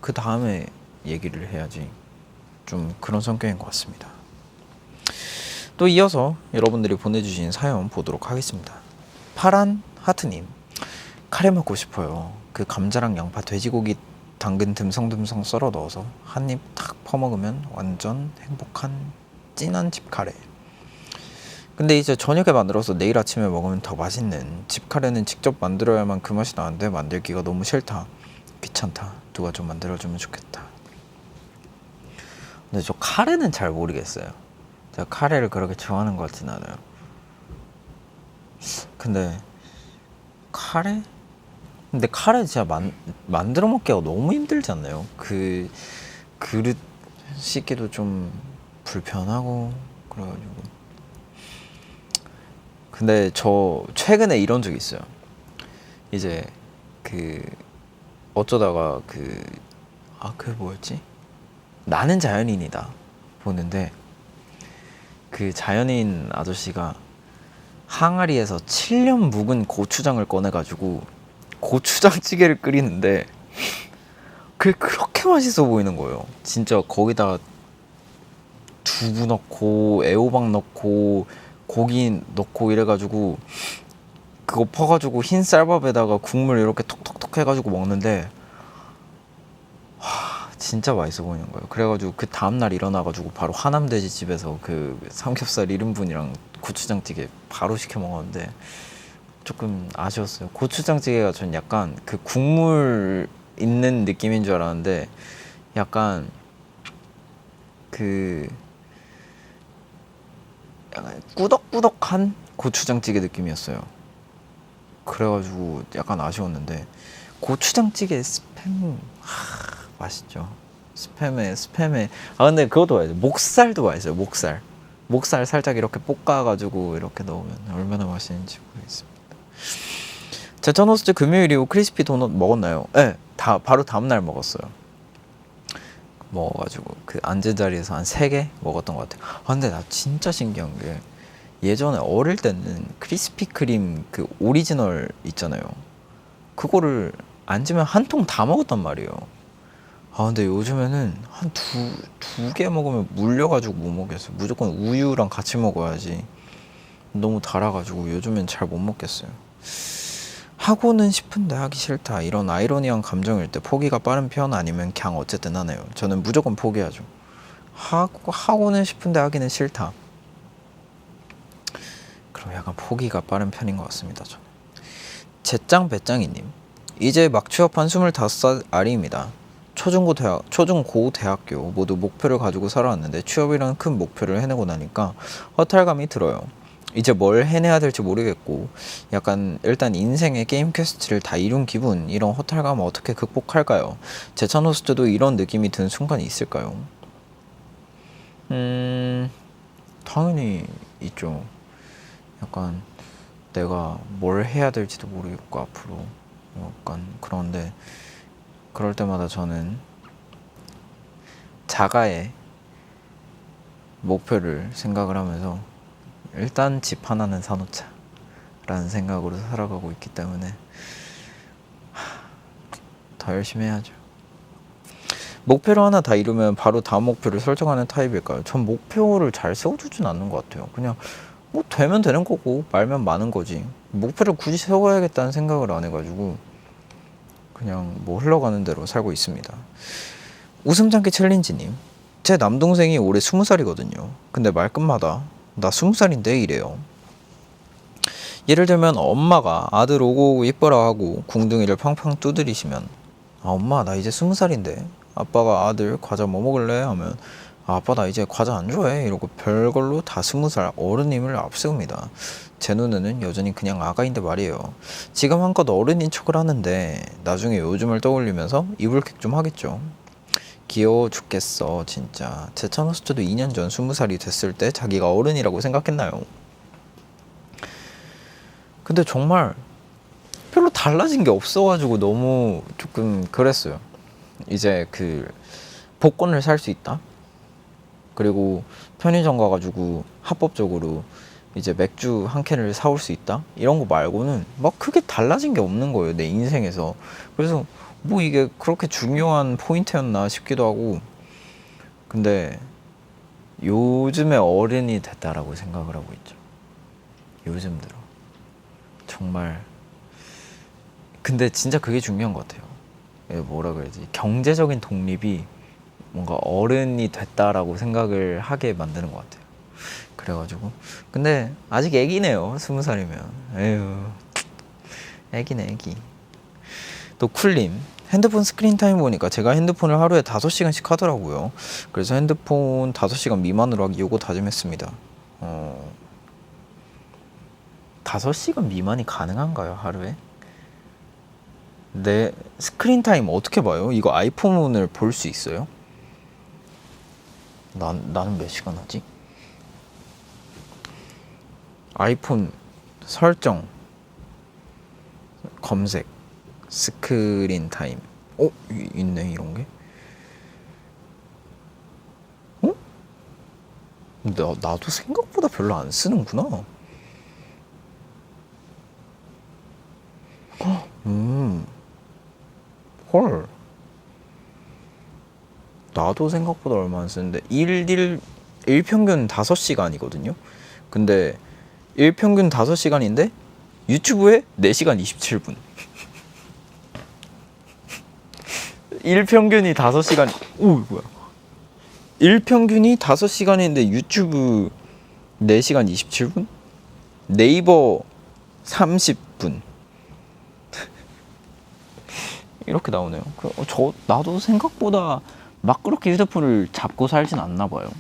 그 다음에 얘기를 해야지, 좀 그런 성격인 것 같습니다. 또 이어서 여러분들이 보내주신 사연 보도록 하겠습니다. 파란 하트님, 카레 먹고 싶어요. 그 감자랑 양파, 돼지고기, 당근 듬성듬성 썰어 넣어서 한 입 탁 퍼먹으면 완전 행복한 진한 집 카레. 근데 이제 저녁에 만들어서 내일 아침에 먹으면 더 맛있는 집 카레는 직접 만들어야만 그 맛이 나는데 만들기가 너무 싫다. 귀찮다. 누가 좀 만들어주면 좋겠다. 근데 저 카레는 잘 모르겠어요. 제가 카레를 그렇게 좋아하는 것 같진 않아요. 근데 카레? 근데 카레 진짜 만들어 먹기가 너무 힘들지 않나요? 그 그릇 씻기도 좀 불편하고 그래가지고. 근데 저 최근에 이런 적이 있어요. 이제 그 어쩌다가 그 뭐였지? 나는 자연인이다 보는데, 그 자연인 아저씨가 항아리에서 7년 묵은 고추장을 꺼내가지고 고추장찌개를 끓이는데 그게 그렇게 맛있어 보이는 거예요. 진짜 거기다가 두부 넣고 애호박 넣고 고기 넣고 이래가지고 그거 퍼가지고 흰 쌀밥에다가 국물 이렇게 톡톡톡 해가지고 먹는데 진짜 맛있어 보이는 거예요. 그래가지고 그 다음날 일어나가지고 바로 하남돼지 집에서 그 삼겹살 1인분이랑 고추장찌개 바로 시켜 먹었는데 조금 아쉬웠어요. 고추장찌개가 전 약간 그 국물 있는 느낌인 줄 알았는데 약간 약간 꾸덕꾸덕한 고추장찌개 느낌이었어요. 그래가지고 약간 아쉬웠는데 고추장찌개 스팸 맛있죠. 스팸에 근데 그것도 맛있어요. 목살도 맛있어요. 목살 살짝 이렇게 볶아가지고 이렇게 넣으면 얼마나 맛있는지 모르겠습니다. 제천 호스트 금요일 이후 크리스피 도넛 먹었나요? 네, 바로 다음날 먹었어요. 먹어가지고 그 앉은 자리에서 한 3개 먹었던 것 같아요. 근데 나 진짜 신기한 게 예전에 어릴 때는 크리스피 크림 그 오리지널 있잖아요. 그거를 앉으면 한 통 다 먹었단 말이에요. 근데 요즘에는 한 두 개 먹으면 물려가지고 못 먹겠어요. 무조건 우유랑 같이 먹어야지. 너무 달아가지고 요즘엔 잘 못 먹겠어요. 하고는 싶은데 하기 싫다. 이런 아이러니한 감정일 때 포기가 빠른 편 아니면 그냥 어쨌든 하나요? 저는 무조건 포기하죠. 하고는 싶은데 하기는 싫다. 그럼 약간 포기가 빠른 편인 것 같습니다. 저는. 제짱 배짱이님, 이제 막 취업한 25살 아리입니다. 초중고 대학교 모두 목표를 가지고 살아왔는데 취업이라는 큰 목표를 해내고 나니까 허탈감이 들어요. 이제 뭘 해내야 될지 모르겠고 약간 일단 인생의 게임 퀘스트를 다 이룬 기분. 이런 허탈감을 어떻게 극복할까요? 제찬 호스트도 이런 느낌이 드는 순간이 있을까요? 당연히 있죠. 약간 내가 뭘 해야 될지도 모르겠고 앞으로 약간 그런데 그럴 때마다 저는 자가의 목표를 생각을 하면서 일단 집 하나는 사놓자 라는 생각으로 살아가고 있기 때문에 더 열심히 해야죠. 목표를 하나 다 이루면 바로 다음 목표를 설정하는 타입일까요? 전 목표를 잘 세워두진 않는 것 같아요. 그냥 뭐 되면 되는 거고 말면 마는 거지. 목표를 굳이 세워야겠다는 생각을 안 해가지고 그냥 뭐 흘러가는 대로 살고 있습니다. 웃음참기 챌린지님, 제 남동생이 올해 20살이거든요. 근데 말끝마다 나 20살인데 이래요. 예를 들면 엄마가 아들 오고 이뻐라 하고 궁둥이를 팡팡 두드리시면 아 엄마 나 이제 20살인데 아빠가 아들 과자 뭐 먹을래? 하면 아, 아빠 나 이제 과자 안 좋아해 이러고 별걸로 다 20살 어른임을 앞세웁니다. 제 눈에는 여전히 그냥 아가인데 말이에요. 지금 한껏 어른인 척을 하는데 나중에 요즘을 떠올리면서 이불킥 좀 하겠죠. 귀여워 죽겠어 진짜. 제찬 호스트도 2년 전 20살이 됐을 때 자기가 어른이라고 생각했나요? 근데 정말 별로 달라진 게 없어가지고 너무 조금 그랬어요. 이제 그 복권을 살 수 있다. 그리고 편의점 가가지고 합법적으로 이제 맥주 한 캔을 사올 수 있다. 이런 거 말고는 막 크게 달라진 게 없는 거예요 내 인생에서. 그래서 뭐 이게 그렇게 중요한 포인트였나 싶기도 하고. 근데 요즘에 어른이 됐다라고 생각을 하고 있죠. 요즘 들어 정말. 근데 진짜 그게 중요한 것 같아요. 뭐라 그래야지, 경제적인 독립이 뭔가 어른이 됐다라고 생각을 하게 만드는 것 같아요. 그래가지고 근데 아직 애기네요 20살이면. 에휴 애기네 애기. 또 쿨님 핸드폰 스크린 타임 보니까 제가 핸드폰을 하루에 5시간씩 하더라고요. 그래서 핸드폰 5시간 미만으로 하기 요거 다짐했습니다. 5시간 미만이 가능한가요 하루에? 내 스크린 타임 어떻게 봐요? 이거 아이폰을 볼 수 있어요? 나는 몇 시간 하지? 아이폰 설정 검색 스크린 타임. 있네 이런 게. 나도 생각보다 별로 안 쓰는구나. 헐. 나도 생각보다 얼마 안 쓰는데 일평균 5시간이거든요. 근데 일평균 5시간인데 유튜브에 4시간 27분. 일평균이 5시간. 뭐야. 일평균이 5시간인데 유튜브 4시간 27분? 네이버 30분. 이렇게 나오네요. 나도 생각보다 막 그렇게 휴대폰을 잡고 살진 않나 봐요.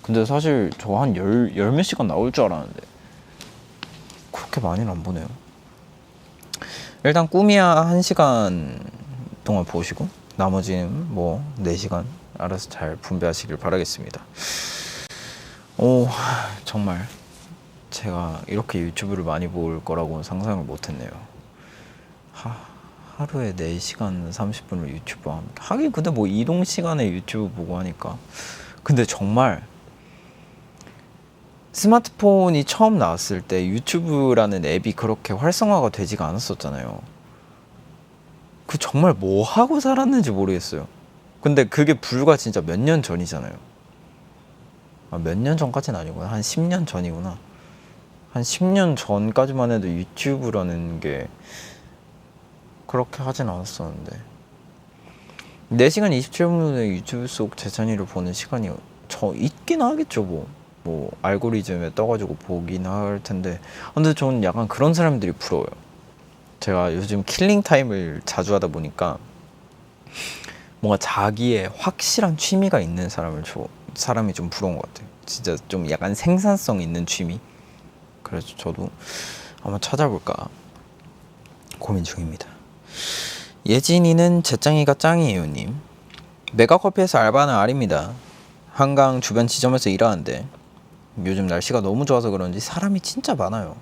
근데 사실 저 한 열 몇 시간 나올 줄 알았는데 그렇게 많이는 안 보네요. 일단 꿈이야 1시간 동안 보시고 나머지는 뭐 4시간 알아서 잘 분배하시길 바라겠습니다. 정말 제가 이렇게 유튜브를 많이 볼 거라고는 상상을 못했네요. 하루에 4시간 30분을 유튜브 하긴. 근데 뭐 이동 시간에 유튜브 보고 하니까. 근데 정말 스마트폰이 처음 나왔을 때 유튜브라는 앱이 그렇게 활성화가 되지가 않았었잖아요. 정말 뭐 하고 살았는지 모르겠어요. 근데 그게 불과 진짜 몇 년 전이잖아요. 몇 년 전까지는 아니구나. 한 10년 전이구나. 한 10년 전까지만 해도 유튜브라는 게 그렇게 하진 않았었는데 4시간 27분의 유튜브 속 제찬이를 보는 시간이 있긴 하겠죠. 뭐 알고리즘에 떠가지고 보긴 할 텐데. 근데 저는 약간 그런 사람들이 부러워요. 제가 요즘 킬링 타임을 자주 하다 보니까 뭔가 자기의 확실한 취미가 있는 사람이 좀 부러운 것 같아요. 진짜 좀 약간 생산성 있는 취미. 그래서 저도 한번 찾아볼까 고민 중입니다. 예진이는 제짱이가 짱이에요 님. 메가커피에서 알바하는 알입니다. 한강 주변 지점에서 일하는데 요즘 날씨가 너무 좋아서 그런지 사람이 진짜 많아요.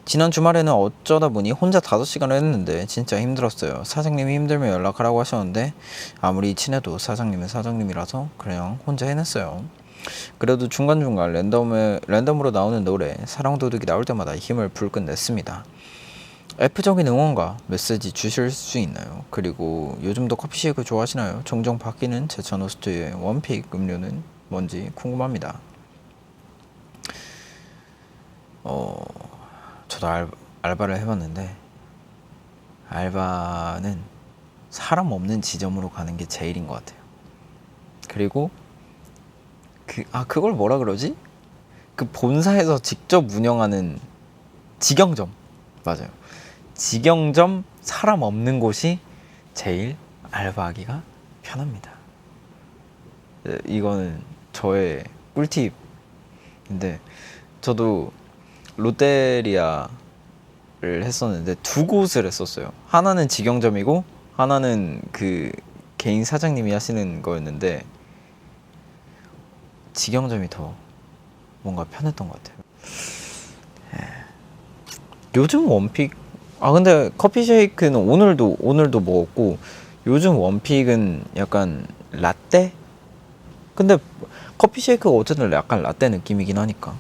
지난 주말에는 어쩌다 보니 혼자 5시간을 했는데 진짜 힘들었어요. 사장님이 힘들면 연락하라고 하셨는데 아무리 친해도 사장님은 사장님이라서 그냥 혼자 해냈어요. 그래도 중간중간 랜덤으로 나오는 노래 사랑도둑이 나올 때마다 힘을 불끈 냈습니다. F적인 응원과 메시지 주실 수 있나요? 그리고 요즘도 커피쉐이크 좋아하시나요? 종종 바뀌는 제찬 호스트의 원픽 음료는 뭔지 궁금합니다. 저도 알바를 해봤는데 알바는 사람 없는 지점으로 가는 게 제일인 것 같아요. 그리고 그걸 뭐라 그러지? 그 본사에서 직접 운영하는 직영점, 맞아요. 직영점 사람 없는 곳이 제일 알바하기가 편합니다. 이거는 저의 꿀팁인데, 저도 롯데리아를 했었는데 두 곳을 했었어요. 하나는 직영점이고 하나는 그 개인 사장님이 하시는 거였는데, 직영점이 더 뭔가 편했던 것 같아요. 요즘 원픽, 근데 커피 쉐이크는 오늘도 먹었고, 요즘 원픽은 약간 라떼? 근데 커피 쉐이크가 어쨌든 약간 라떼 느낌이긴 하니까.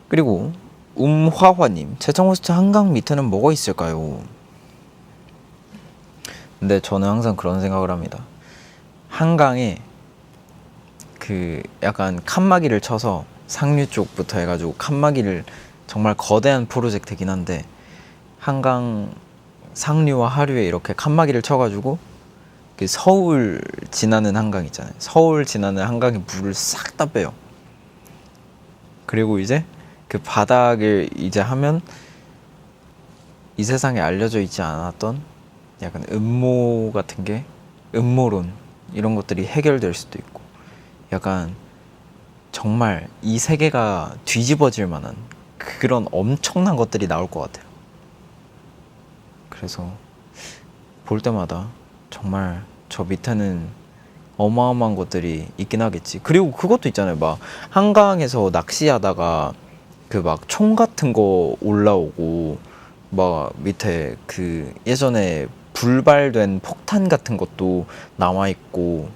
그리고 화화님, 제청 호스트 한강 밑에는 뭐가 있을까요? 근데 저는 항상 그런 생각을 합니다. 한강에 그 약간 칸막이를 쳐서 상류 쪽부터 해가지고 칸막이를, 정말 거대한 프로젝트긴 한데 한강 상류와 하류에 이렇게 칸막이를 쳐가지고 그 서울 지나는 한강 있잖아요. 서울 지나는 한강에 물을 싹 다 빼요. 그리고 이제 그 바닥을 이제 하면 이 세상에 알려져 있지 않았던 약간 음모 같은 게, 음모론 이런 것들이 해결될 수도 있고, 약간 정말 이 세계가 뒤집어질 만한 그런 엄청난 것들이 나올 것 같아요. 그래서 볼 때마다 정말 저 밑에는 어마어마한 것들이 있긴 하겠지. 그리고 그것도 있잖아요. 막 한강에서 낚시하다가 그 막 총 같은 거 올라오고, 막 밑에 그 예전에 불발된 폭탄 같은 것도 나와 있고,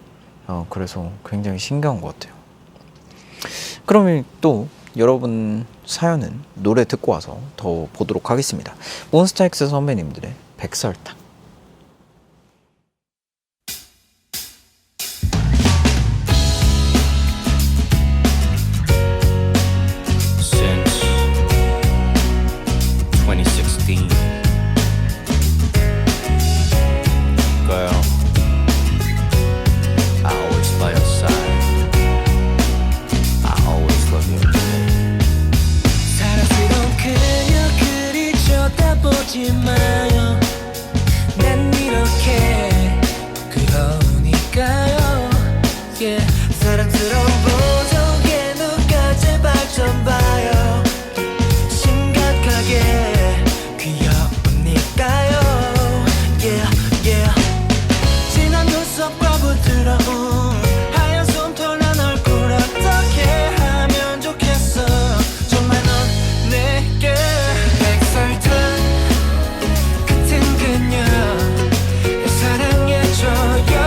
그래서 굉장히 신기한 것 같아요. 그러면 또 여러분 사연은 노래 듣고 와서 더 보도록 하겠습니다. 몬스타엑스 선배님들의 백설탕. Since 2016, girl, I always by your side. I always love you. 사랑스러운 그녀 그리 쳐다보지 마요. 난 이렇게 그러니까요. Yeah. 사랑스러운 보석에 누가 제발 좀 봐요. 심각하게 귀여우니까요. Yeah, yeah. 진한 눈썹과 부드러운 하얀 솜털 난 얼굴 어떻게 하면 좋겠어. 정말 넌 내게 백설탕 같은 그녀 사랑해줘요.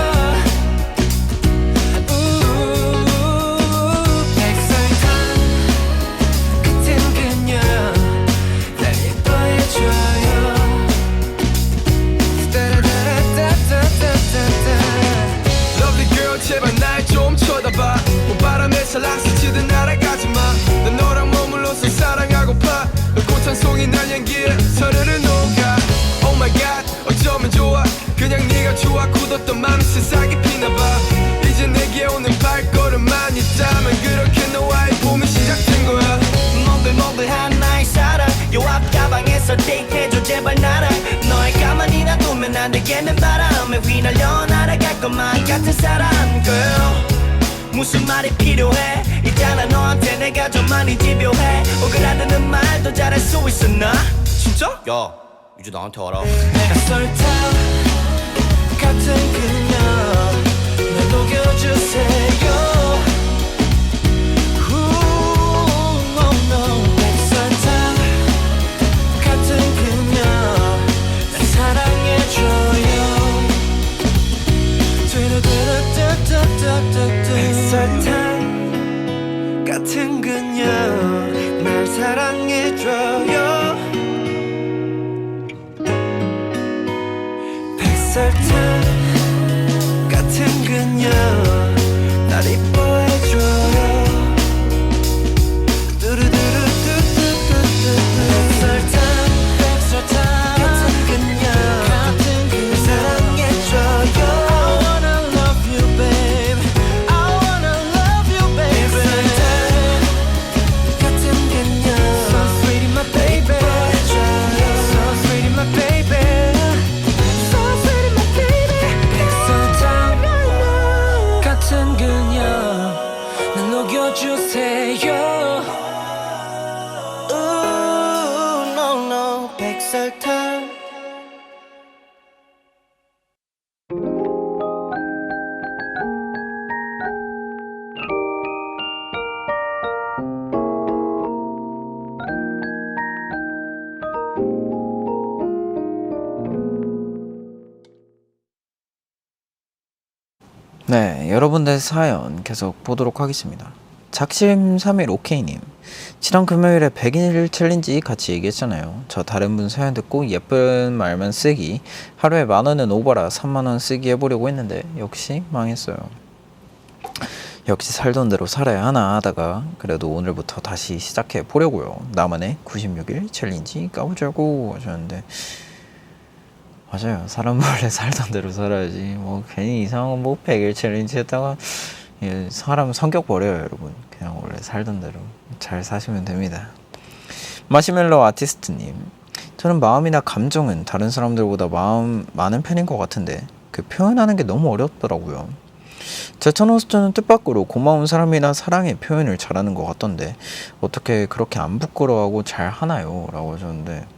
백설탕 같은 그녀 날 예뻐해줘요. Lovely girl 제발 날 좀 쳐다봐. 봄바람에 살랑 스치듯 날아가지마. 난 너랑 머물러서 사랑하고파. 너꽃 한 송이 난 향기에 서르르 녹아. Oh my god 어쩌면 좋아. 그냥 네가 좋아. 굳었던 맘이 세상에 피나봐. 이제 내게 오는 발걸음만 있다면 그렇게 너와의 봄이 시작된 거야. 몽글몽글한 나의 사랑 요 앞 가방에서 데이트해줘 제발 나랑. 너의 가만히 놔두면 안 되겠는 바람에 휘날려 날아갈 것만 같은 사람 girl. 무슨 말이 필요해. 있잖아 너한테 내가 좀 많이 집요해. 오그라드는 말도 잘할 수 있어 나. 진짜? 야, 이제 나한테 와라. 백설탕 같은 그녀 날 녹여주세요. 백설탕 같은 그녀 날 사랑해줘요. 백설탕 같은 그녀 날 사랑해줘요. 백설탕 같은 그녀 날 이뻐해줘요. 백설탕 같은 그녀 날 사랑해줘요. I wanna love you babe. I wanna love you baby. 네, 여러분들 사연 계속 보도록 하겠습니다. 작심 3일 오케이님, 지난 금요일에 100일 챌린지 같이 얘기했잖아요. 저 다른 분 사연 듣고 예쁜 말만 쓰기, 하루에 10,000원은 오버라 30,000원 쓰기 해보려고 했는데 역시 망했어요. 역시 살던 대로 살아야 하나 하다가 그래도 오늘부터 다시 시작해 보려고요. 나만의 96일 챌린지 까보자고 하셨는데, 맞아요. 사람 원래 살던 대로 살아야지. 뭐 괜히 이상한 뭐 100일 챌린지 했다가 사람 성격 버려요, 여러분. 그냥 원래 살던 대로 잘 사시면 됩니다. 마시멜로 아티스트님, 저는 마음이나 감정은 다른 사람들보다 많은 편인 것 같은데 그 표현하는 게 너무 어렵더라고요. 제천호스트는 뜻밖으로 고마운 사람이나 사랑의 표현을 잘하는 것 같던데 어떻게 그렇게 안 부끄러워하고 잘 하나요? 라고 하셨는데,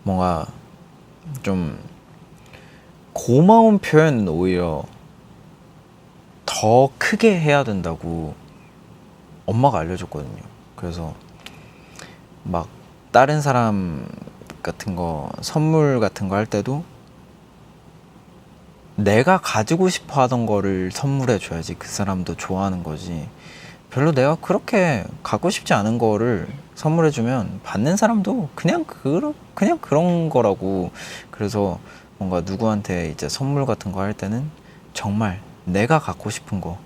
뭔가 좀 고마운 표현은 오히려 더 크게 해야 된다고 엄마가 알려줬거든요. 그래서 막 다른 사람 같은 거, 선물 같은 거 할 때도 내가 가지고 싶어 하던 거를 선물해 줘야지 그 사람도 좋아하는 거지, 별로 내가 그렇게 갖고 싶지 않은 거를 선물해 주면 받는 사람도 그냥 그런 거라고. 그래서 뭔가 누구한테 이제 선물 같은 거 할 때는 정말 내가 갖고 싶은 거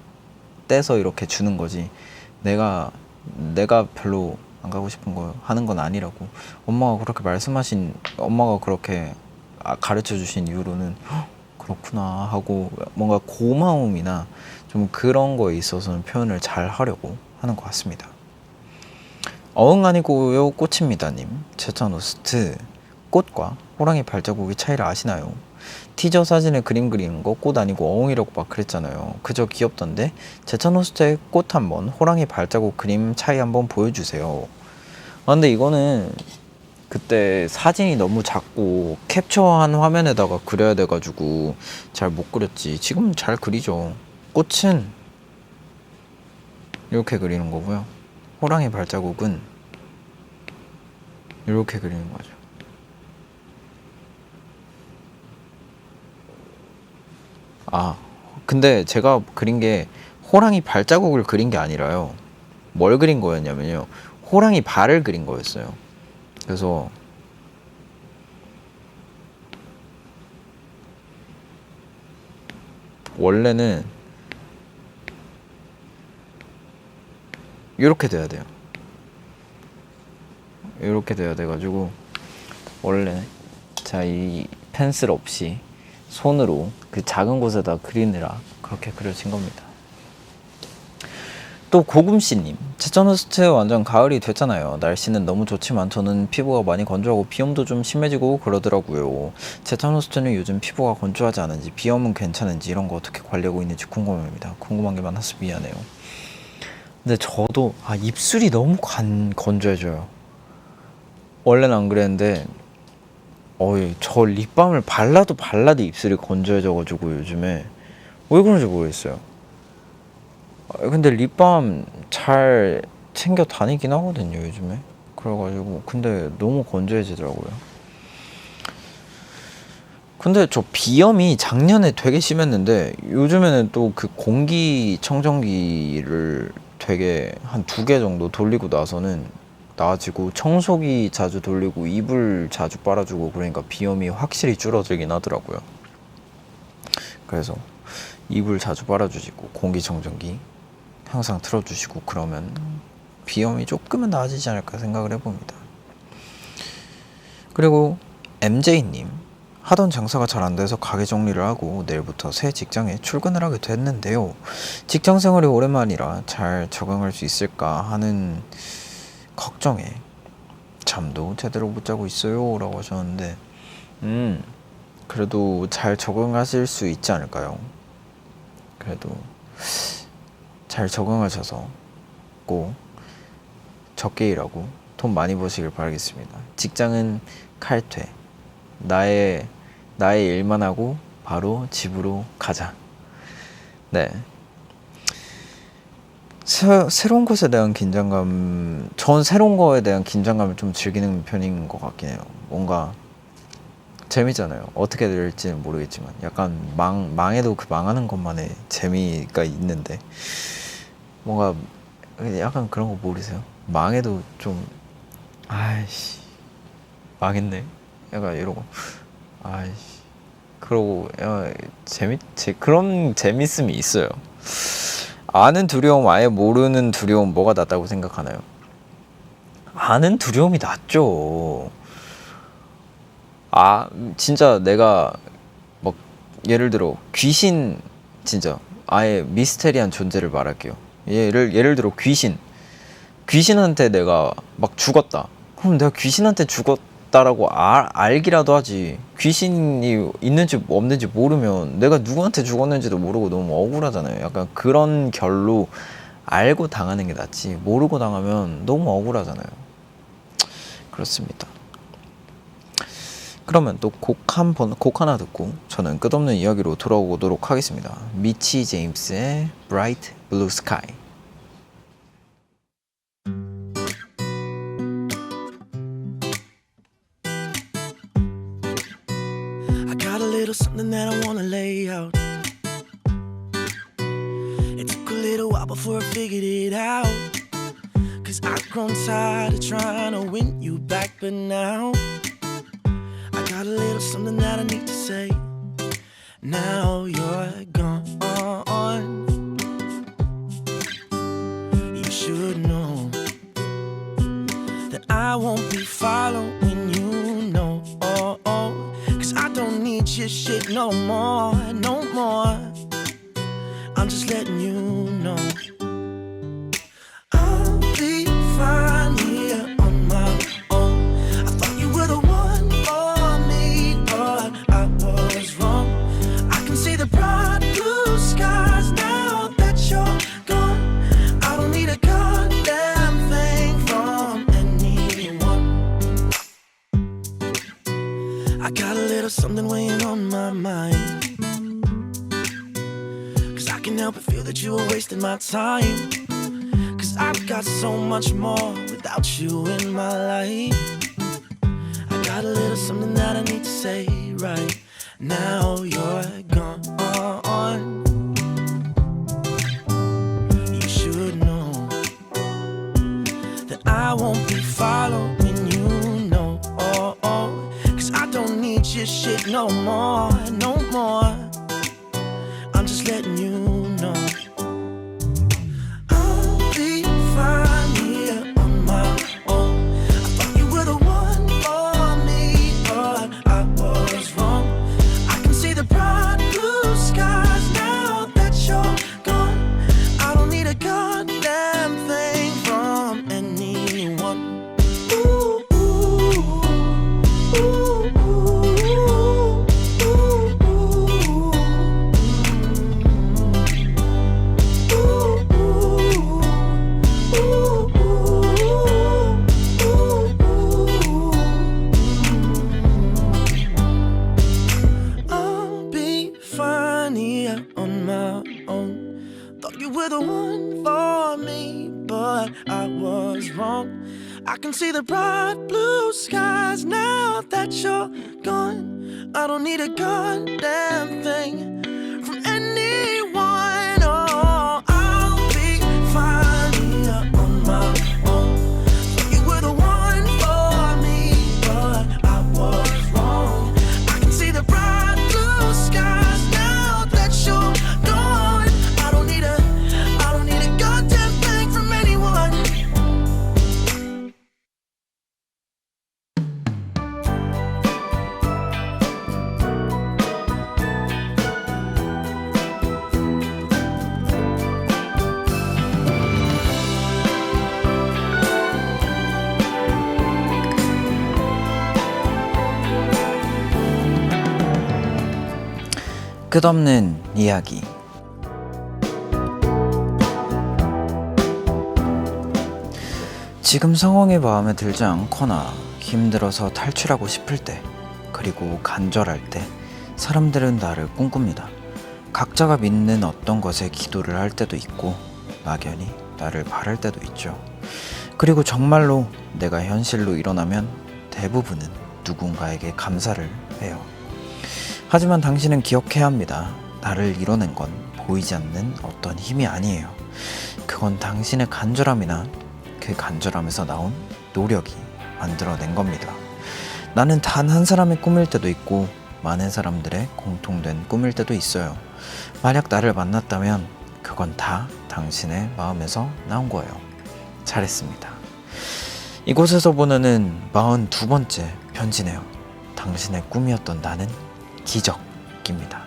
떼서 이렇게 주는 거지, 내가 별로 안 갖고 싶은 거 하는 건 아니라고 엄마가 그렇게 가르쳐 주신 이후로는 그렇구나 하고, 뭔가 고마움이나 좀 그런 거에 있어서는 표현을 잘 하려고 하는 것 같습니다. 어흥 아니고요 꽃입니다님, 제천호스트 꽃과 호랑이 발자국의 차이를 아시나요? 티저 사진에 그림 그리는 거 꽃 아니고 어흥이라고 막 그랬잖아요. 그저 귀엽던데 제천호스트의 꽃 한번, 호랑이 발자국 그림 차이 한번 보여주세요. 근데 이거는 그때 사진이 너무 작고 캡처한 화면에다가 그려야 돼가지고 잘 못 그렸지. 지금 잘 그리죠. 꽃은 이렇게 그리는 거고요, 호랑이 발자국은 이렇게 그리는 거죠. 근데 제가 그린 게 호랑이 발자국을 그린 게 아니라요, 뭘 그린 거였냐면요, 호랑이 발을 그린 거였어요. 그래서 원래는 이렇게 돼야 돼요. 이렇게 돼야 돼가지고 원래 자, 이 펜슬 없이 손으로 그 작은 곳에다 그리느라 그렇게 그려진 겁니다. 또 고금씨님, 제천호스트 완전 가을이 됐잖아요. 날씨는 너무 좋지만 저는 피부가 많이 건조하고 비염도 좀 심해지고 그러더라고요. 제천호스트는 요즘 피부가 건조하지 않은지, 비염은 괜찮은지 이런 거 어떻게 관리하고 있는지 궁금합니다. 궁금한 게 많아서 미안해요. 근데 저도 입술이 너무 건조해져요. 원래는 안 그랬는데 저 립밤을 발라도 입술이 건조해져가지고 요즘에 왜 그런지 모르겠어요. 근데 립밤 잘 챙겨 다니긴 하거든요 요즘에. 그래가지고 근데 너무 건조해지더라고요. 근데 저 비염이 작년에 되게 심했는데 요즘에는 또 그 공기청정기를 되게 한 2개 정도 돌리고 나서는 나아지고, 청소기 자주 돌리고 이불 자주 빨아주고 그러니까 비염이 확실히 줄어들긴 하더라고요. 그래서 이불 자주 빨아주시고 공기청정기 항상 틀어주시고 그러면 비염이 조금은 나아지지 않을까 생각을 해봅니다. 그리고 MJ님, 하던 장사가 잘 안 돼서 가게 정리를 하고 내일부터 새 직장에 출근을 하게 됐는데요. 직장 생활이 오랜만이라 잘 적응할 수 있을까 하는 걱정에 잠도 제대로 못 자고 있어요 라고 하셨는데, 그래도 잘 적응하실 수 있지 않을까요? 그래도 잘 적응하셔서 꼭 적게 일하고 돈 많이 버시길 바라겠습니다. 직장은 칼퇴, 나의 일만 하고 바로 집으로 가자. 네. 새로운 것에 대한 긴장감, 전 새로운 거에 대한 긴장감을 좀 즐기는 편인 것 같긴 해요. 뭔가 재미잖아요. 어떻게 될지는 모르겠지만 약간 망해도 그 망하는 것만의 재미가 있는데 뭔가 약간 그런 거 모르세요? 망해도 좀 아이씨 망했네 약간 이러고 아이씨 그러고 그런 재밌음이 있어요. 아는 두려움 아예 모르는 두려움 뭐가 낫다고 생각하나요? 아는 두려움이 낫죠. 진짜 내가 막 예를 들어 귀신 진짜 아예 미스테리한 존재를 말할게요. 예를 들어 귀신한테 내가 막 죽었다. 그럼 내가 귀신한테 죽었다라고 알기라도 하지. 귀신이 있는지 없는지 모르면 내가 누구한테 죽었는지도 모르고 너무 억울하잖아요. 약간 그런 결로 알고 당하는 게 낫지. 모르고 당하면 너무 억울하잖아요. 그렇습니다. 그러면 또 곡 하나 듣고 저는 끝없는 이야기로 돌아오도록 하겠습니다. 미치 제임스의 Bright Blue Sky. I got a little something that I wanna lay out. It took a little while before I figured it out. Cause I've grown tired of trying to win you back, but now I got a little something that I need to say. Now you're gone. You should know that I won't be following you, no. Cause I don't need your shit no more, no more. I'm just letting you know I'll be fine here on my own. I thought you were the one for me, but I was wrong. I can see the bright blue skies now that you're gone. I don't need a goddamn thing from anyone. I got a little something weighing on my mind. Cause I can help but feel that you were wasting my time. Cause I've got so much more without you in my life. I got a little something that I need to say right now. You're gone. You should know that I won't be following you, no. Cause I don't need your shit no more, no more. I'm just letting you know I'll be fine here on my own. I thought you were the one for me, but I was wrong. I can see the bright blue skies now that you're gone. I don't need a goddamn thing from anyone. Ooh, ooh, ooh, ooh, ooh, ooh. I'll be fine here on my own. Thought you were the one for me, but I was wrong. I can see the bright blue skies now that you're gone. I don't need a goddamn thing from anyone. Oh, I'll be fine here on my own. Thought you were the one for me, but I was wrong. I can see the bright blue skies now that you're gone. I don't need a goddamn thing from anyone. 끝없는 이야기. 지금 상황이 마음에 들지 않거나 힘들어서 탈출하고 싶을 때, 그리고 간절할 때 사람들은 나를 꿈꿉니다. 각자가 믿는 어떤 것에 기도를 할 때도 있고 막연히 나를 바랄 때도 있죠. 그리고 정말로 내가 현실로 일어나면 대부분은 누군가에게 감사를 해요. 하지만 당신은 기억해야 합니다. 나를 이뤄낸 건 보이지 않는 어떤 힘이 아니에요. 그건 당신의 간절함이나 그 간절함에서 나온 노력이 만들어낸 겁니다. 나는 단 한 사람의 꿈일 때도 있고 많은 사람들의 공통된 꿈일 때도 있어요. 만약 나를 만났다면 그건 다 당신의 마음에서 나온 거예요. 잘했습니다. 이곳에서 보내는 42번째 편지네요. 당신의 꿈이었던 나는 기적입니다.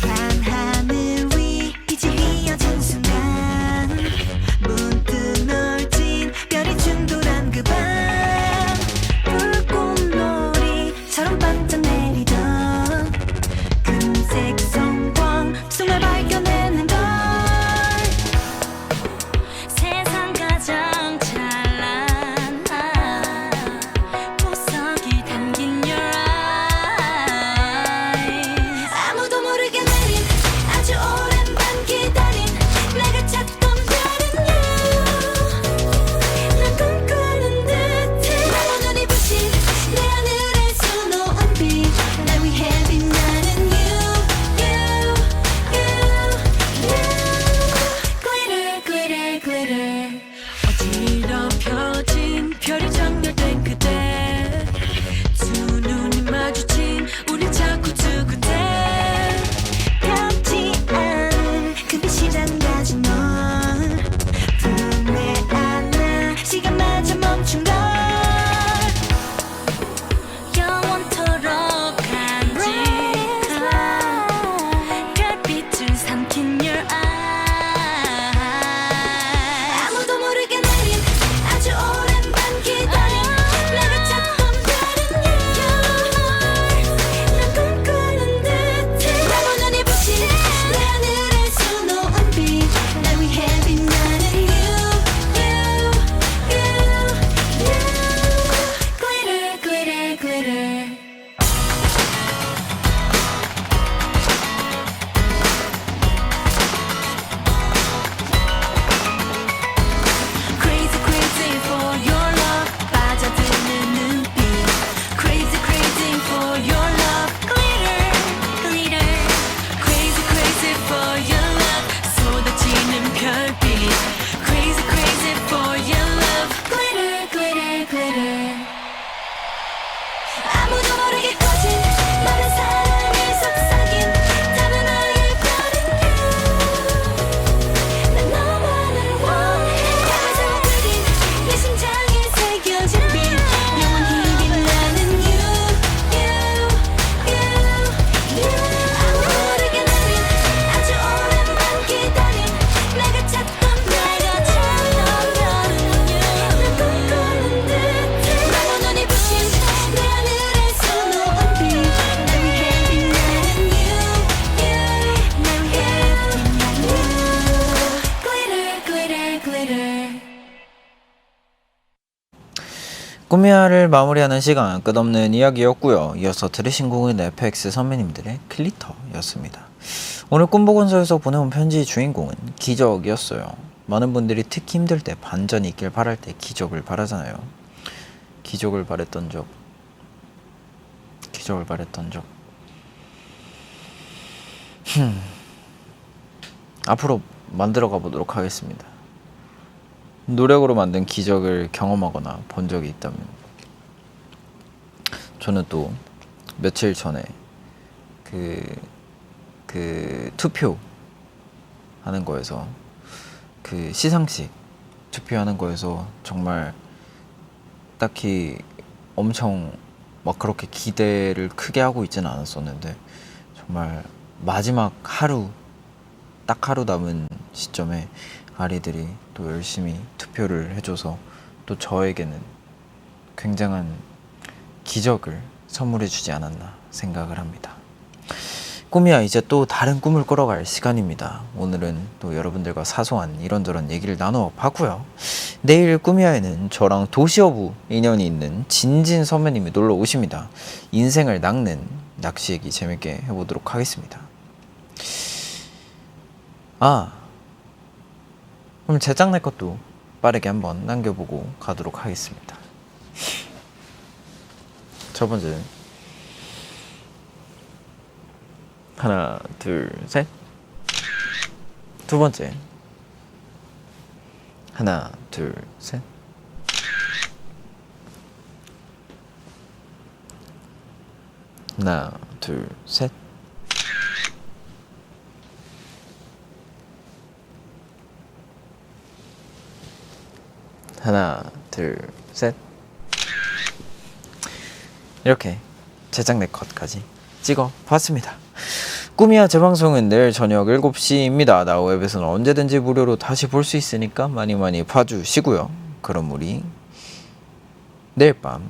한 하늘 위 빛이 휘어진 순간 문득 널진 별이 충돌한 그 밤 불꽃놀이처럼 반짝내리던 금색 성광 숨을 발견했는 걸 세상 가장 찬란한 보석이 담긴 your eyes 아무도 모르게 내린 아주 오랜 밤 기다린 내가 찾던 별은 you 난 꿈꾸는 듯해 나와 눈이 부신 내 하늘의 수놓은 빛 날 위해 빛나는 you Glitter glitter glitter 어지럽혀진 별이 정렬된 그대 두 눈이 마주친 우리 자꾸 두근대 닿지 않은 그 빛이란 가지 널 품에 안아 시간마저 멈춘 걸 영원토록 간직한 별빛을 삼킨 your eyes 아무도 모르게 내린 아주 오랜 밤 기다린 내가 찾던 별은 you 난 꿈꾸는 듯해 나와 눈이 부신 내 하늘의 수놓은 빛 날 위해 빛나는 you Glitter glitter glitter Crazy crazy for your love 빠져드는 눈빛 Crazy crazy for your love Glitter glitter Crazy crazy for your love 쏟아지는 별빛 Crazy crazy for your love Glitter glitter glitter 아무도 모르게 꺼진 많은 사랑에 속삭인 답은 너의 별은 you 난 너만을 원해 가면서 그린 내 심장에 새겨진 빛 영원히 빛나는 아무도 모르게 내린 아주 오랜 밤 기다린 내가 찾던 별은 you 난 꿈꾸는 듯해 나와 눈이 부신 내 하늘의 수놓은 빛 날 위해 빛나는 날 위해 빛나는 Glitter glitter glitter 꾸미야를 마무리하는 시간 끝없는 이야기였고요. 이어서 들으신 곡은 FX 선배님들의 글리터였습니다. 오늘 꿈보건소에서 보내온 편지의 주인공은 기적이었어요. 많은 분들이 특히 힘들 때 반전이 있길 바랄 때 기적을 바라잖아요. 기적을 바랬던 적 앞으로 만들어가 보도록 하겠습니다. 노력으로 만든 기적을 경험하거나 본 적이 있다면 저는 또 며칠 전에 그 투표 하는 거에서 그 시상식 투표하는 거에서 정말 딱히 엄청 막 그렇게 기대를 크게 하고 있지는 않았었는데 정말 마지막 하루 딱 하루 남은 시점에 아리들이 또 열심히 투표를 해줘서 또 저에게는 굉장한 기적을 선물해 주지 않았나 생각을 합니다. 꿈이야 이제 또 다른 꿈을 꿔러갈 시간입니다. 오늘은 또 여러분들과 사소한 이런저런 얘기를 나눠봤고요. 내일 꿈이야에는 저랑 도시어부 인연이 있는 진진 선배님이 놀러 오십니다. 인생을 낚는 낚시 얘기 재밌게 해보도록 하겠습니다. 아, 그럼 제작 내 것도 빠르게 한번 남겨보고 가도록 하겠습니다. 첫 번째, 하나, 둘, 셋. 두 번째, 하나, 둘, 셋. 하나, 둘, 셋. 하나, 둘, 셋. 이렇게 제작 내 컷까지 찍어 봤습니다. 꿈이야 재방송은 내일 저녁 7시입니다. 나우웹에서는 언제든지 무료로 다시 볼 수 있으니까 많이 봐주시고요. 그럼 우리 내일 밤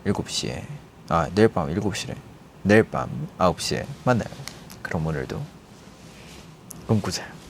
7시에 내일 밤 7시래. 내일 밤 9시에 만나요. 그럼 오늘도 꿈꾸세요.